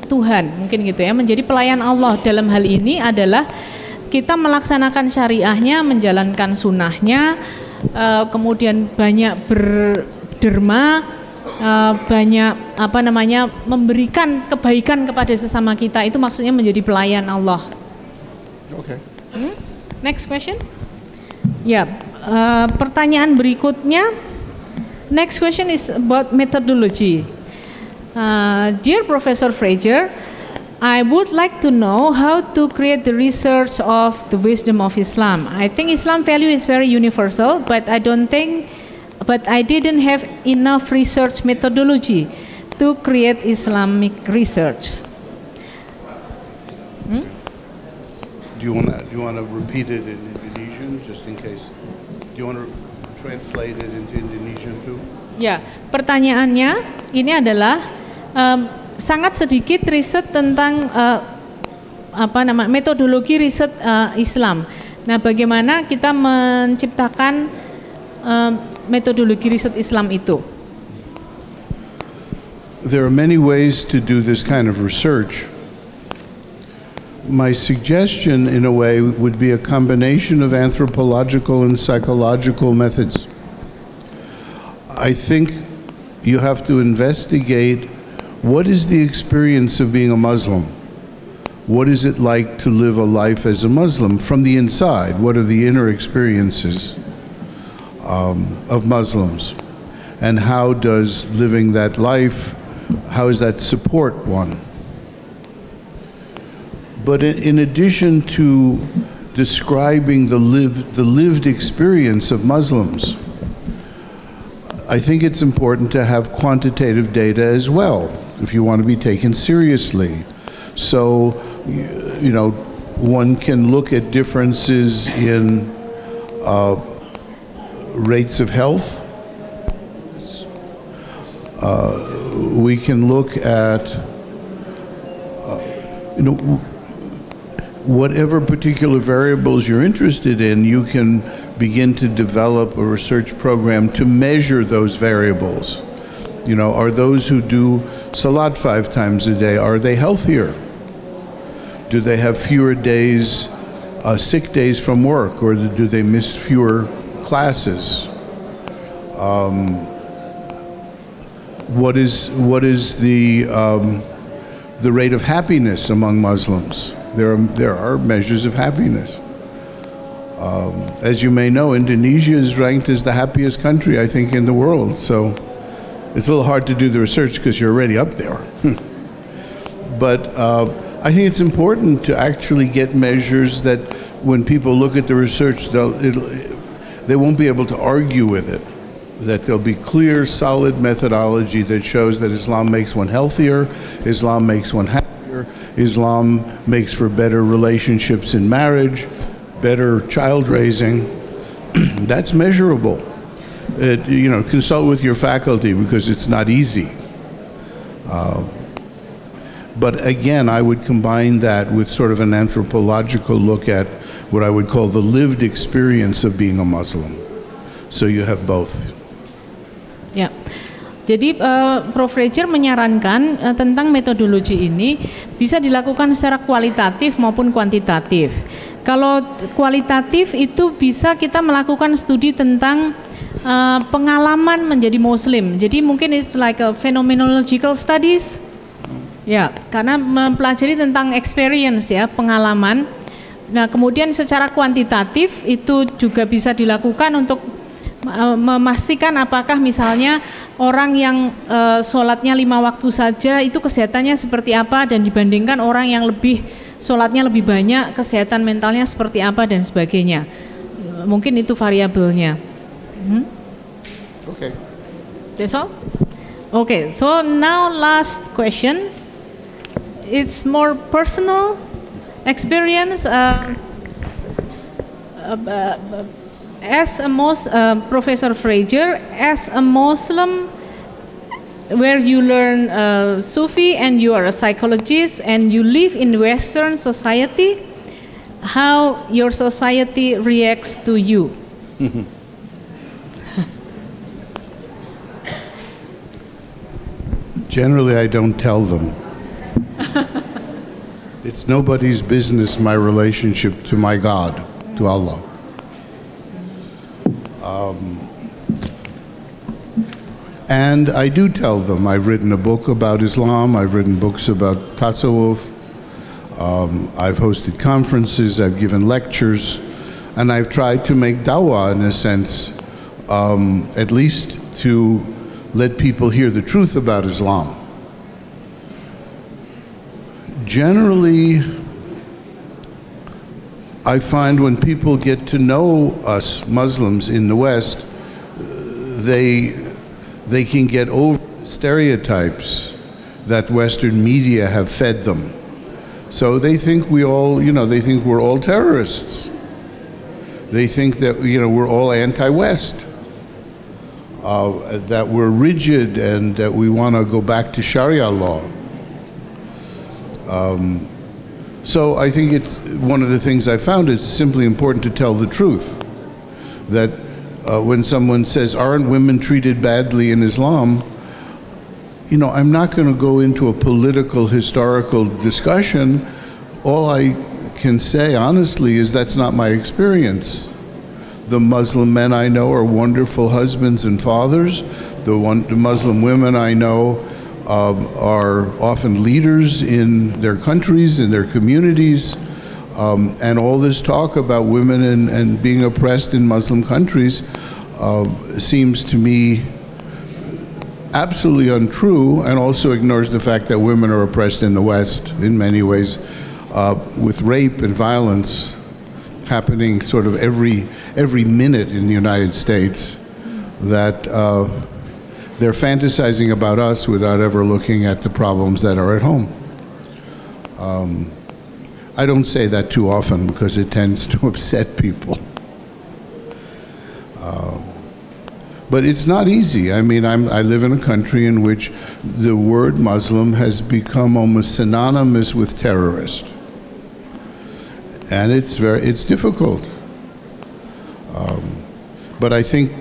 Tuhan, mungkin gitu ya, menjadi pelayan Allah. Dalam hal ini adalah kita melaksanakan syariahnya, menjalankan sunnahnya, kemudian banyak berderma, banyak memberikan kebaikan kepada sesama kita. Itu maksudnya menjadi pelayan Allah. Okay. Next question. Ya, pertanyaan berikutnya. Next question is about methodology. Dear Professor Fraser, I would like to know how to create the research of the wisdom of Islam. I think Islam value is very universal, but I didn't have enough research methodology to create Islamic research. Do you want to repeat it in Indonesian, just in case? Do you want to translate it into Indonesian too? Ya, pertanyaannya ini adalah sangat sedikit riset tentang metodologi riset Islam. Nah, bagaimana kita menciptakan metodologi riset Islam itu? There are many ways to do this kind of research. My suggestion, in a way, would be a combination of anthropological and psychological methods. I think you have to investigate what is the experience of being a Muslim. What is it like to live a life as a Muslim from the inside? What are the inner experiences of Muslims? And how does living that life, how does that support one? But in addition to describing the lived experience of Muslims, I think it's important to have quantitative data as well, if you want to be taken seriously. So, you know, one can look at differences in rates of health. We can look at, you know, whatever particular variables you're interested in, you can begin to develop a research program to measure those variables. You know, are those who do salat 5 times a day, are they healthier? Do they have fewer days, sick days from work, or do they miss fewer classes? What is the rate of happiness among Muslims? There are measures of happiness. As you may know, Indonesia is ranked as the happiest country, I think, in the world. So it's a little hard to do the research because you're already up there. But I think it's important to actually get measures that when people look at the research, they won't be able to argue with it. That there'll be clear, solid methodology that shows that Islam makes one healthier, Islam makes one happier, Islam makes for better relationships in marriage, better child raising. That's measurable. You know, consult with your faculty because it's not easy. But again, I would combine that with sort of an anthropological look at what I would call the lived experience of being a Muslim. So you have both. Ya, jadi Prof. Fraser menyarankan tentang metodologi ini bisa dilakukan secara kualitatif maupun kuantitatif. Kalau kualitatif itu bisa kita melakukan studi tentang pengalaman menjadi Muslim. Jadi mungkin it's like a phenomenological studies. Ya, karena mempelajari tentang experience ya, pengalaman. Nah, kemudian secara kuantitatif itu juga bisa dilakukan untuk memastikan apakah misalnya orang yang sholatnya 5 waktu saja itu kesehatannya seperti apa dan dibandingkan orang yang sholatnya lebih banyak, kesehatan mentalnya seperti apa dan sebagainya. Mungkin itu variabelnya. Okay. That's all? Okay, so now last question. It's more personal experience. As a Professor Fraser, as a Muslim, where you learn Sufi and you are a psychologist and you live in Western society, how your society reacts to you? Generally, I don't tell them. It's nobody's business, my relationship to my God, to Allah. And I do tell them. I've written a book about Islam, I've written books about Tasawwuf, I've hosted conferences, I've given lectures, and I've tried to make dawah in a sense, at least to let people hear the truth about Islam. generally, I find when people get to know us Muslims in the West, they can get over stereotypes that Western media have fed them. So they think we all, they think we're all terrorists. They think that, we're all anti-West, that we're rigid and that we want to go back to Sharia law. So I think it's one of the things I found, it's simply important to tell the truth. That when someone says, aren't women treated badly in Islam? I'm not going to go into a political, historical discussion. All I can say, honestly, is that's not my experience. The Muslim men I know are wonderful husbands and fathers. The Muslim women I know are often leaders in their countries, in their communities. And all this talk about women and being oppressed in Muslim countries seems to me absolutely untrue, and also ignores the fact that women are oppressed in the West in many ways, with rape and violence happening sort of every minute in the United States, that they're fantasizing about us without ever looking at the problems that are at home. I don't say that too often because it tends to upset people. But it's not easy. I mean, I live in a country in which the word Muslim has become almost synonymous with terrorist. And it's difficult. But I think,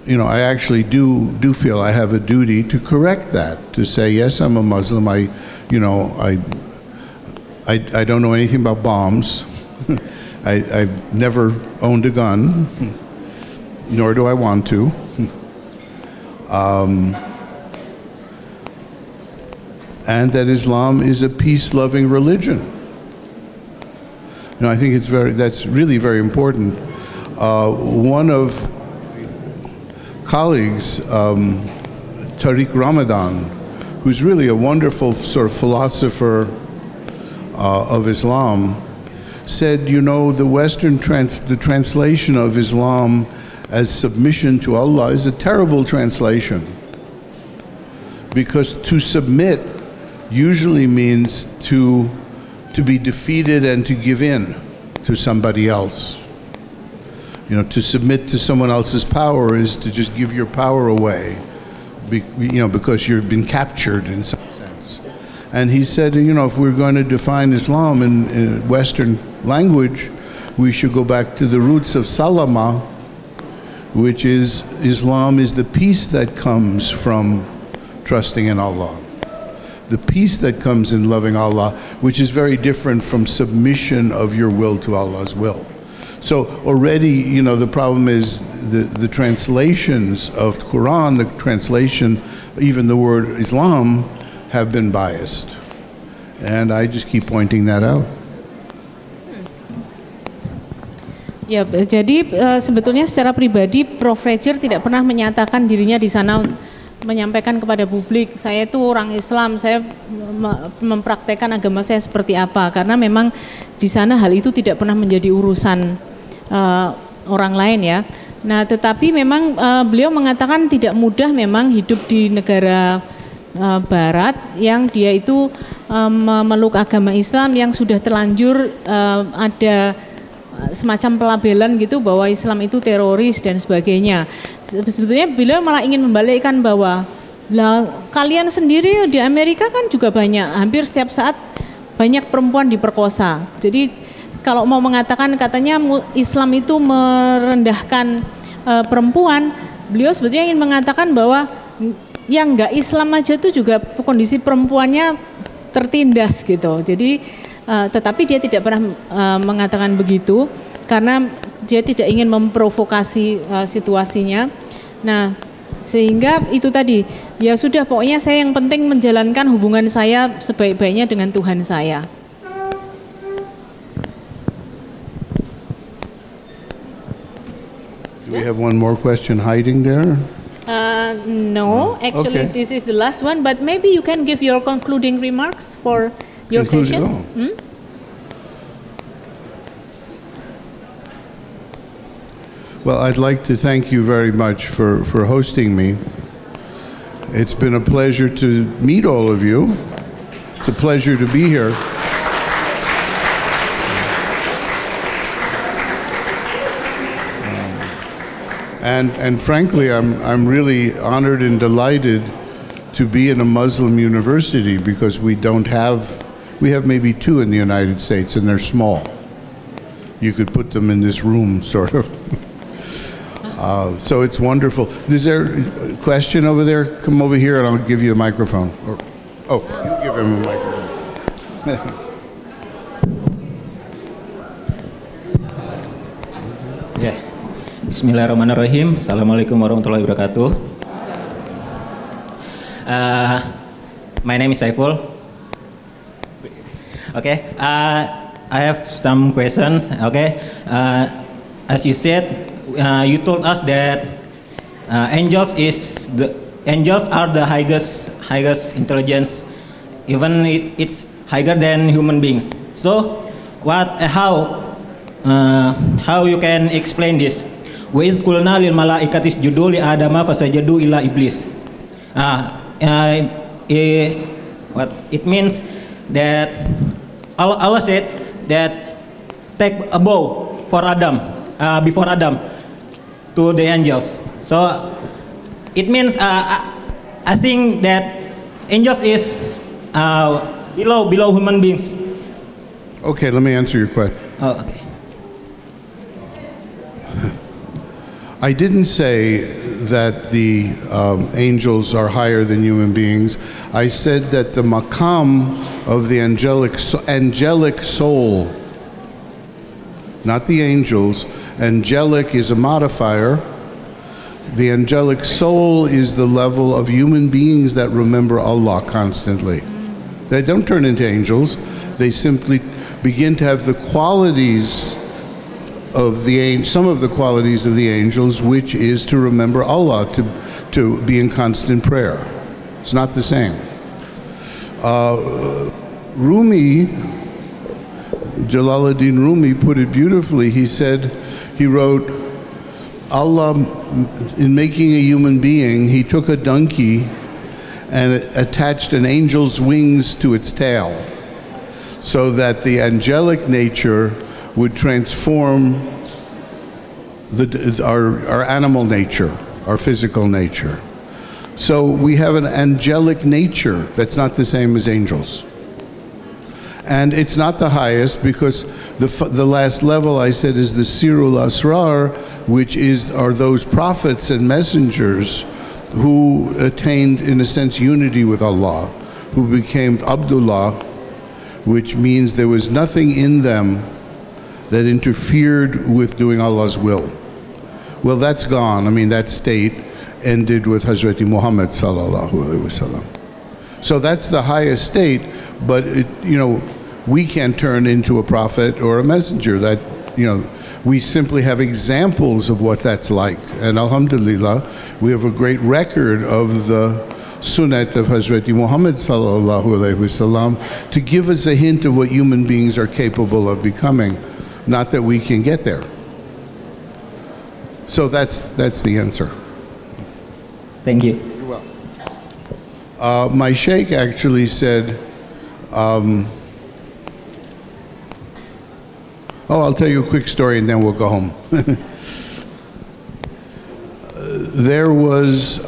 I actually do feel I have a duty to correct that, to say, yes, I'm a Muslim. I don't know anything about bombs. I've never owned a gun. Nor do I want to. And that Islam is a peace-loving religion. I think that's really very important. One of colleagues, Tariq Ramadan, who's really a wonderful sort of philosopher of Islam, said, the translation of Islam as submission to Allah is a terrible translation, because to submit usually means to be defeated and to give in to somebody else. To submit to someone else's power is to just give your power away, because you've been captured in some sense. And he said, if we're going to define Islam in Western language, we should go back to the roots of salama, which is Islam is the peace that comes from trusting in Allah. The peace that comes in loving Allah, which is very different from submission of your will to Allah's will. So already, the problem is the translations of the Quran, the translation, even the word Islam, have been biased. And I just keep pointing that out. Ya, jadi sebetulnya secara pribadi Prof. Roger tidak pernah menyatakan dirinya di sana menyampaikan kepada publik, saya itu orang Islam, saya mempraktekkan agama saya seperti apa, karena memang di sana hal itu tidak pernah menjadi urusan orang lain ya. Nah, tetapi memang beliau mengatakan tidak mudah memang hidup di negara Barat yang dia itu memeluk agama Islam yang sudah terlanjur ada semacam pelabelan gitu bahwa Islam itu teroris dan sebagainya. Sebetulnya beliau malah ingin membalikkan bahwa kalian sendiri di Amerika kan juga hampir setiap saat banyak perempuan diperkosa. Jadi kalau mau mengatakan katanya Islam itu merendahkan perempuan, beliau sebetulnya ingin mengatakan bahwa yang enggak Islam aja tuh juga kondisi perempuannya tertindas gitu. Jadi tetapi dia tidak pernah mengatakan begitu karena dia tidak ingin memprovokasi situasinya. Nah, sehingga itu tadi, ya sudah pokoknya saya yang penting menjalankan hubungan saya sebaik-baiknya dengan Tuhan saya. Do we have one more question hiding there? No, actually, okay. this is the last one, but maybe you can give your concluding remarks for your session. Hmm? Well, I'd like to thank you very much for hosting me. It's been a pleasure to meet all of you. It's a pleasure to be here. And frankly, I'm really honored and delighted to be in a Muslim university because we have maybe 2 in the United States and they're small. You could put them in this room, sort of. So it's wonderful. Is there a question over there? Come over here and I'll give you a microphone. Oh, you give him a microphone. Yeah. Bismillahirrahmanirrahim. Assalamualaikum warahmatullahi wabarakatuh. My name is Saiful. Okay. I have some questions. Okay. As you said, you told us that angels are the highest intelligence, even it's higher than human beings. So, how you can explain this? Wa idh qulna lil malaikati isjudu li adama fasajadu illa iblis. What it means that Allah said that take a bow for Adam before Adam to the angels. So it means I think that angels is below human beings. Okay, let me answer your question. Oh, okay. I didn't say that the angels are higher than human beings. I said that the maqam of the angelic soul, not the angels. Angelic is a modifier. The angelic soul is the level of human beings that remember Allah constantly. They don't turn into angels. They simply begin to have the qualities of some of the qualities of the angels, which is to remember Allah, to be in constant prayer. It's not the same. Rumi, Jalaluddin Rumi put it beautifully. He wrote, Allah, in making a human being, he took a donkey and attached an angel's wings to its tail so that the angelic nature would transform our animal nature, our physical nature. So we have an angelic nature that's not the same as angels. And it's not the highest because the last level I said is the Sirul Asrar, which are those prophets and messengers who attained, in a sense, unity with Allah, who became Abdullah, which means there was nothing in them that interfered with doing Allah's will. Well, that's gone. I mean, that state ended with Hazreti Muhammad sallallahu alaihi wasallam. So that's the highest state, but we can't turn into a prophet or a messenger. That, we simply have examples of what that's like. And alhamdulillah, we have a great record of the sunnat of Hazreti Muhammad sallallahu alaihi wasallam to give us a hint of what human beings are capable of becoming. Not that we can get there. So that's the answer. Thank you. You're welcome. My sheikh actually said, I'll tell you a quick story and then we'll go home. There was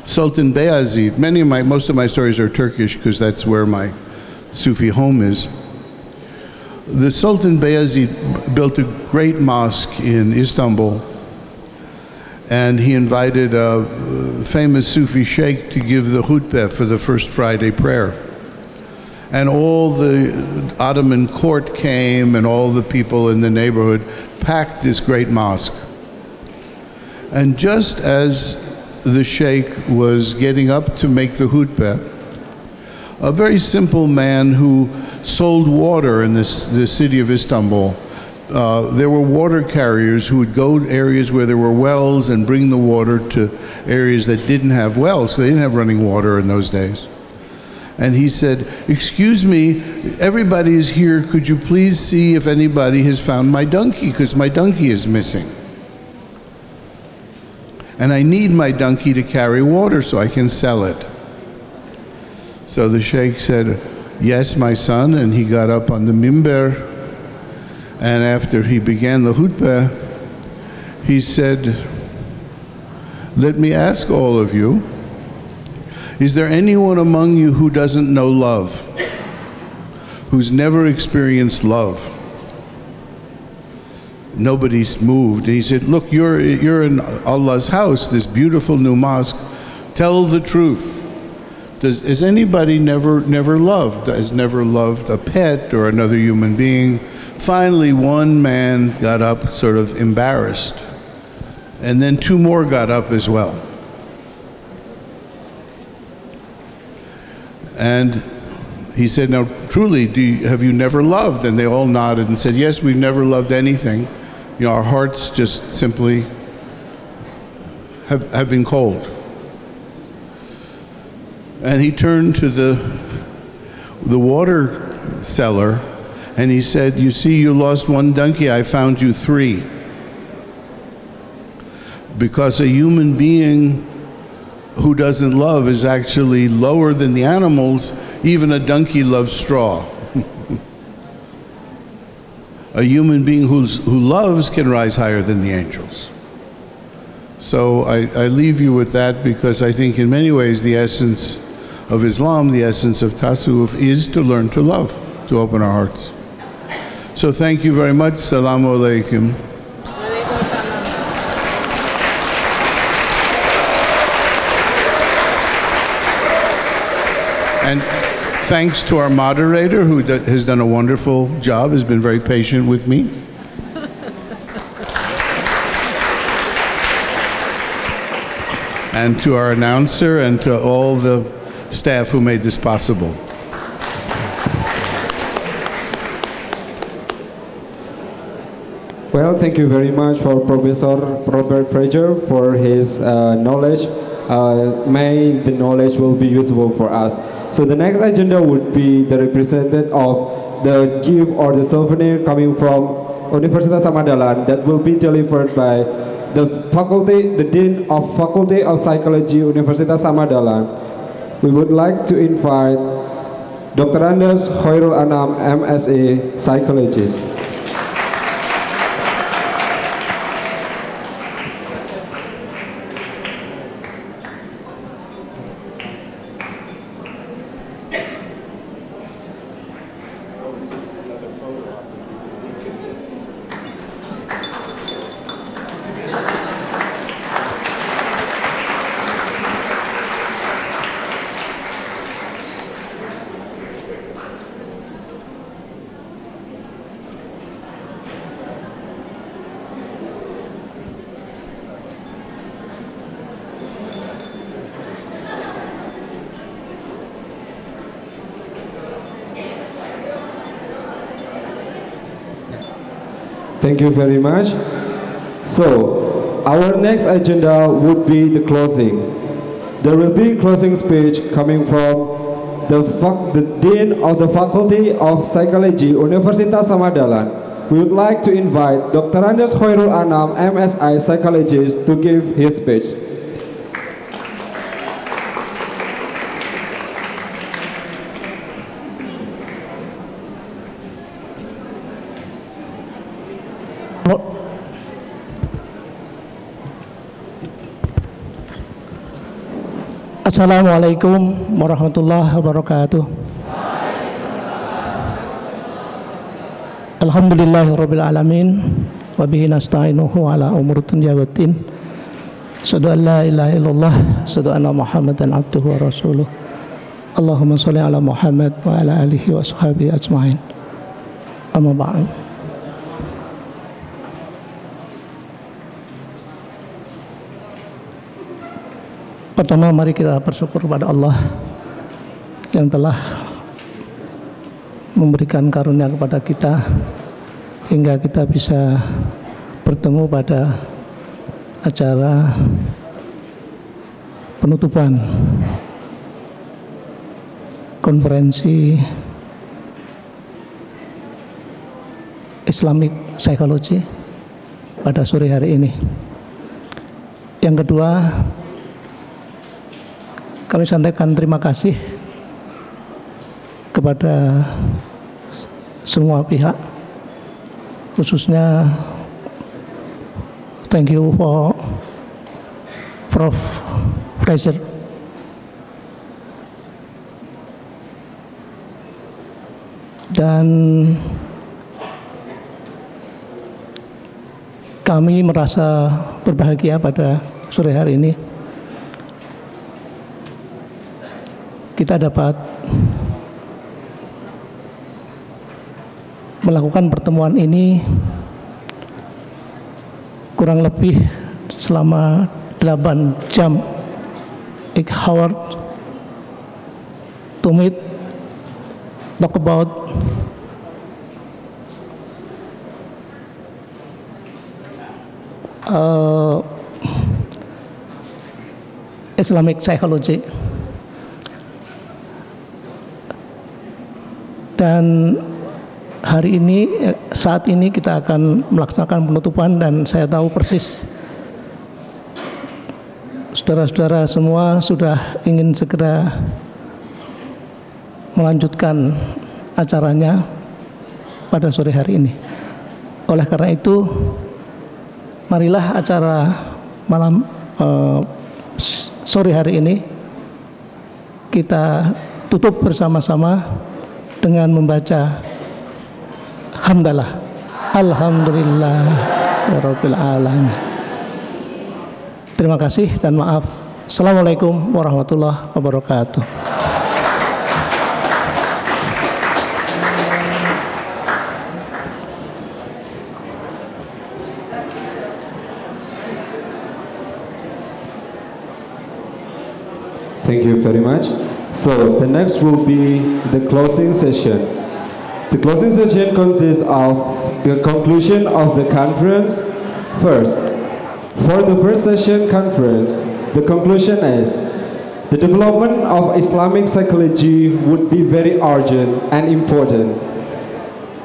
Sultan Bayazid. Most of my stories are Turkish because that's where my Sufi home is. The Sultan Bayazid built a great mosque in Istanbul, and he invited a famous Sufi sheikh to give the khutbah for the first Friday prayer. And all the Ottoman court came, and all the people in the neighborhood packed this great mosque. And just as the sheikh was getting up to make the khutbah, a very simple man who sold water in the city of Istanbul there were water carriers who would go to areas where there were wells and bring the water to areas that didn't have wells, so they didn't have running water in those days. And he said, "Excuse me, everybody is here. Could you please see if anybody has found my donkey, because my donkey is missing. And I need my donkey to carry water so I can sell it." So the sheikh said, "Yes, my son," and he got up on the mimbar, and after he began the khutbah, he said, "Let me ask all of you, is there anyone among you who doesn't know love, who's never experienced love?" Nobody's moved. And he said, "Look, you're in Allah's house, this beautiful new mosque. Tell the truth. Has anybody never loved? Has never loved a pet or another human being?" Finally, one man got up, sort of embarrassed, and then two more got up as well. And he said, "Now, truly, have you never loved?" And they all nodded and said, "Yes, we've never loved anything. You know, our hearts just simply have been cold." And he turned to the water seller and he said, "You see, you lost one donkey, I found you three." Because a human being who doesn't love is actually lower than the animals. Even a donkey loves straw. A human being who loves can rise higher than the angels. So I leave you with that, because I think in many ways the essence of Islam, the essence of Tasawwuf, is to learn to love, to open our hearts. So thank you very much. Assalamu alaikum. And thanks to our moderator, who has done a wonderful job, has been very patient with me. And to our announcer and to all the staff who made this possible. Well, thank you very much for Professor Robert Fraser for his knowledge. May the knowledge will be useful for us. So the next agenda would be the representative of the gift or the souvenir coming from Universitas Samadalan that will be delivered by the Dean of Faculty of Psychology, Universitas Samadalan. We would like to invite Dr. Andes Khairul Anam, MSA, Psychologist. Thank you very much. So, our next agenda would be the closing. There will be closing speech coming from the Dean of the Faculty of Psychology, Universitas Samadalan. We would like to invite Dr. Andes Khairul Anam, MSI Psychologist, to give his speech. Assalamualaikum warahmatullahi wabarakatuh. Alhamdulillahirabbil alamin wa bihi nasta'inuhu ala umuri dunya waddin. Asyhadu an la ilaha illallah, asyhadu anna Muhammadan abduhu wa rasuluh. Allahumma shalli ala Muhammad wa ala alihi wa sahbihi ajmain. Amma ba'd. Pertama, mari kita bersyukur kepada Allah yang telah memberikan karunia kepada kita hingga kita bisa bertemu pada acara penutupan konferensi Islamic Psychology pada sore hari ini. Yang kedua, kami sampaikan terima kasih kepada semua pihak, khususnya thank you for Prof. Fraser dan kami merasa berbahagia pada sore hari ini kita dapat melakukan pertemuan ini kurang lebih selama 8 jam 8 hours to meet, talk about Islamic psychology. Dan hari ini, saat ini kita akan melaksanakan penutupan dan saya tahu persis saudara-saudara semua sudah ingin segera melanjutkan acaranya pada sore hari ini. Oleh karena itu, marilah acara malam sore hari ini kita tutup bersama-sama dengan membaca hamdalah, alhamdulillah ya rabbil alamin. Terima kasih dan maaf. Assalamualaikum warahmatullahi wabarakatuh. Thank you very much. So the next will be the closing session. The closing session consists of the conclusion of the conference. First, for the first session conference, the conclusion is the development of Islamic psychology would be very urgent and important.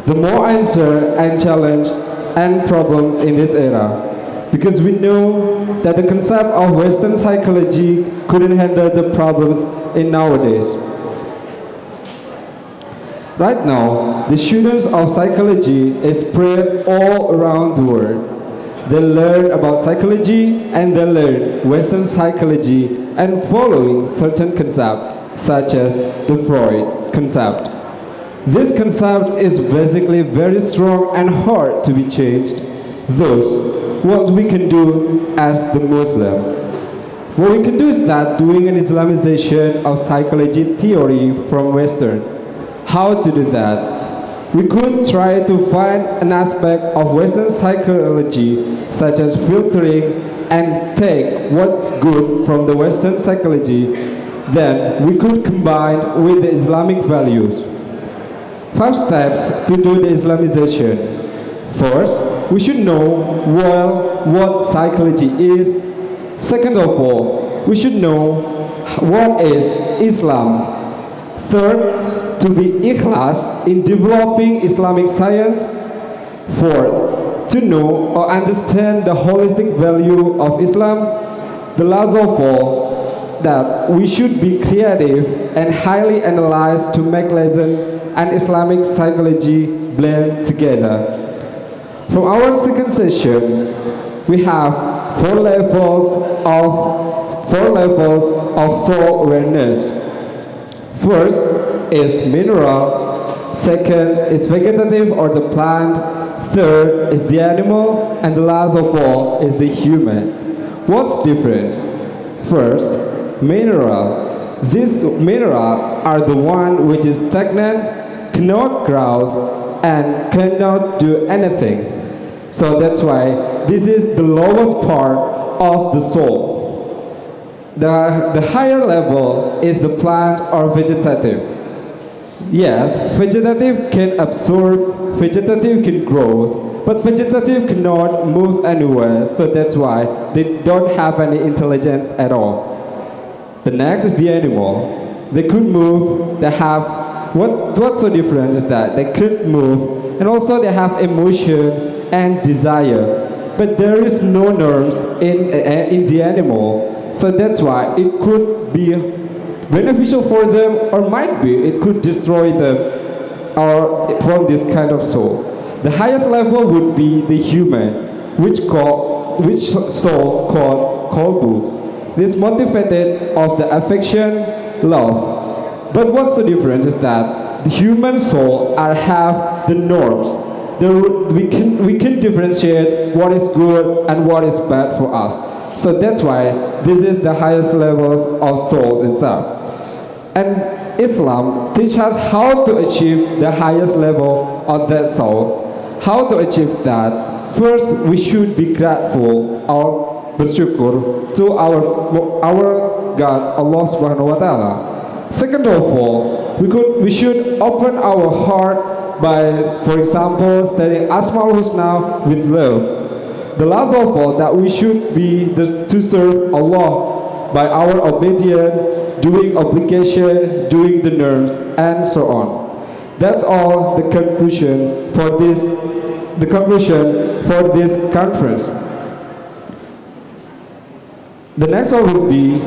The more answer and challenge and problems in this era, because we know that the concept of Western psychology couldn't handle the problems in nowadays. Right now, the students of psychology is spread all around the world. They learn about psychology and they learn Western psychology and following certain concepts such as the Freud concept. This concept is basically very strong and hard to be changed. Thus, what we can do as the Muslim, what we can do is that doing an Islamization of psychology theory from Western. How to do that? We could try to find an aspect of Western psychology such as filtering and take what's good from the Western psychology, then we could combine with the Islamic values. 5 steps to do the Islamization. First, we should know well what psychology is. Second of all, we should know what is Islam. Third, to be ikhlas in developing Islamic science. Fourth, to know or understand the holistic value of Islam. The last of all, that we should be creative and highly analyzed to make lesson and Islamic psychology blend together. From our second session, we have 4 levels of soul awareness. First is mineral, second is vegetative or the plant, third is the animal, and the last of all is the human. What's difference? First, mineral. These minerals are the one which is stagnant, cannot grow, and cannot do anything. So that's why this is the lowest part of the soul. The higher level is the plant or vegetative. Yes, vegetative can absorb, vegetative can grow, but vegetative cannot move anywhere, so that's why they don't have any intelligence at all. The next is the animal. They could move, they have, what's so different is that they could move, and also they have emotion and desire. But there is no nerves in the animal, so that's why it could be beneficial for them, or might be it could destroy them or from this kind of soul. The highest level would be the human, which soul called kolbu. This motivated of the affection, love. But what's the difference is that the human soul have the norms. We can differentiate what is good and what is bad for us. So that's why this is the highest levels of soul itself. And Islam teaches us how to achieve the highest level of that soul. How to achieve that? First, we should be grateful or bersyukur to our God, Allah Subhanahu wa Ta'ala. Second of all, we should open our heart by, for example, studying Asmaul Husna with love. The last of all, that we should be to serve Allah by our obedience, doing obligation, doing the norms, and so on. That's all the conclusion for this conference. The next one would be,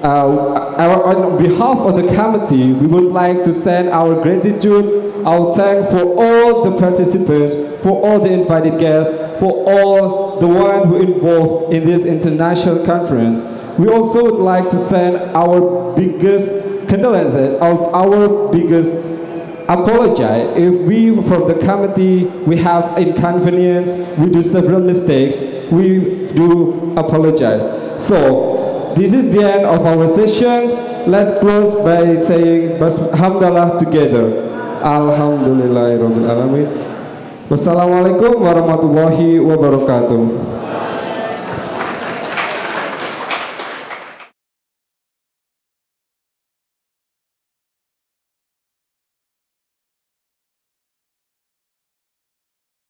on behalf of the committee, we would like to send our gratitude, our thanks for all the participants, for all the invited guests, for all the ones who involved in this international conference. We also would like to send our biggest condolences, our biggest apology if we, from the committee, we have inconvenience, we do several mistakes, we do apologize. So, this is the end of our session. Let's close by saying Alhamdulillah together. Alhamdulillahirabbil alamin. Wassalamualaikum warahmatullahi wabarakatuh.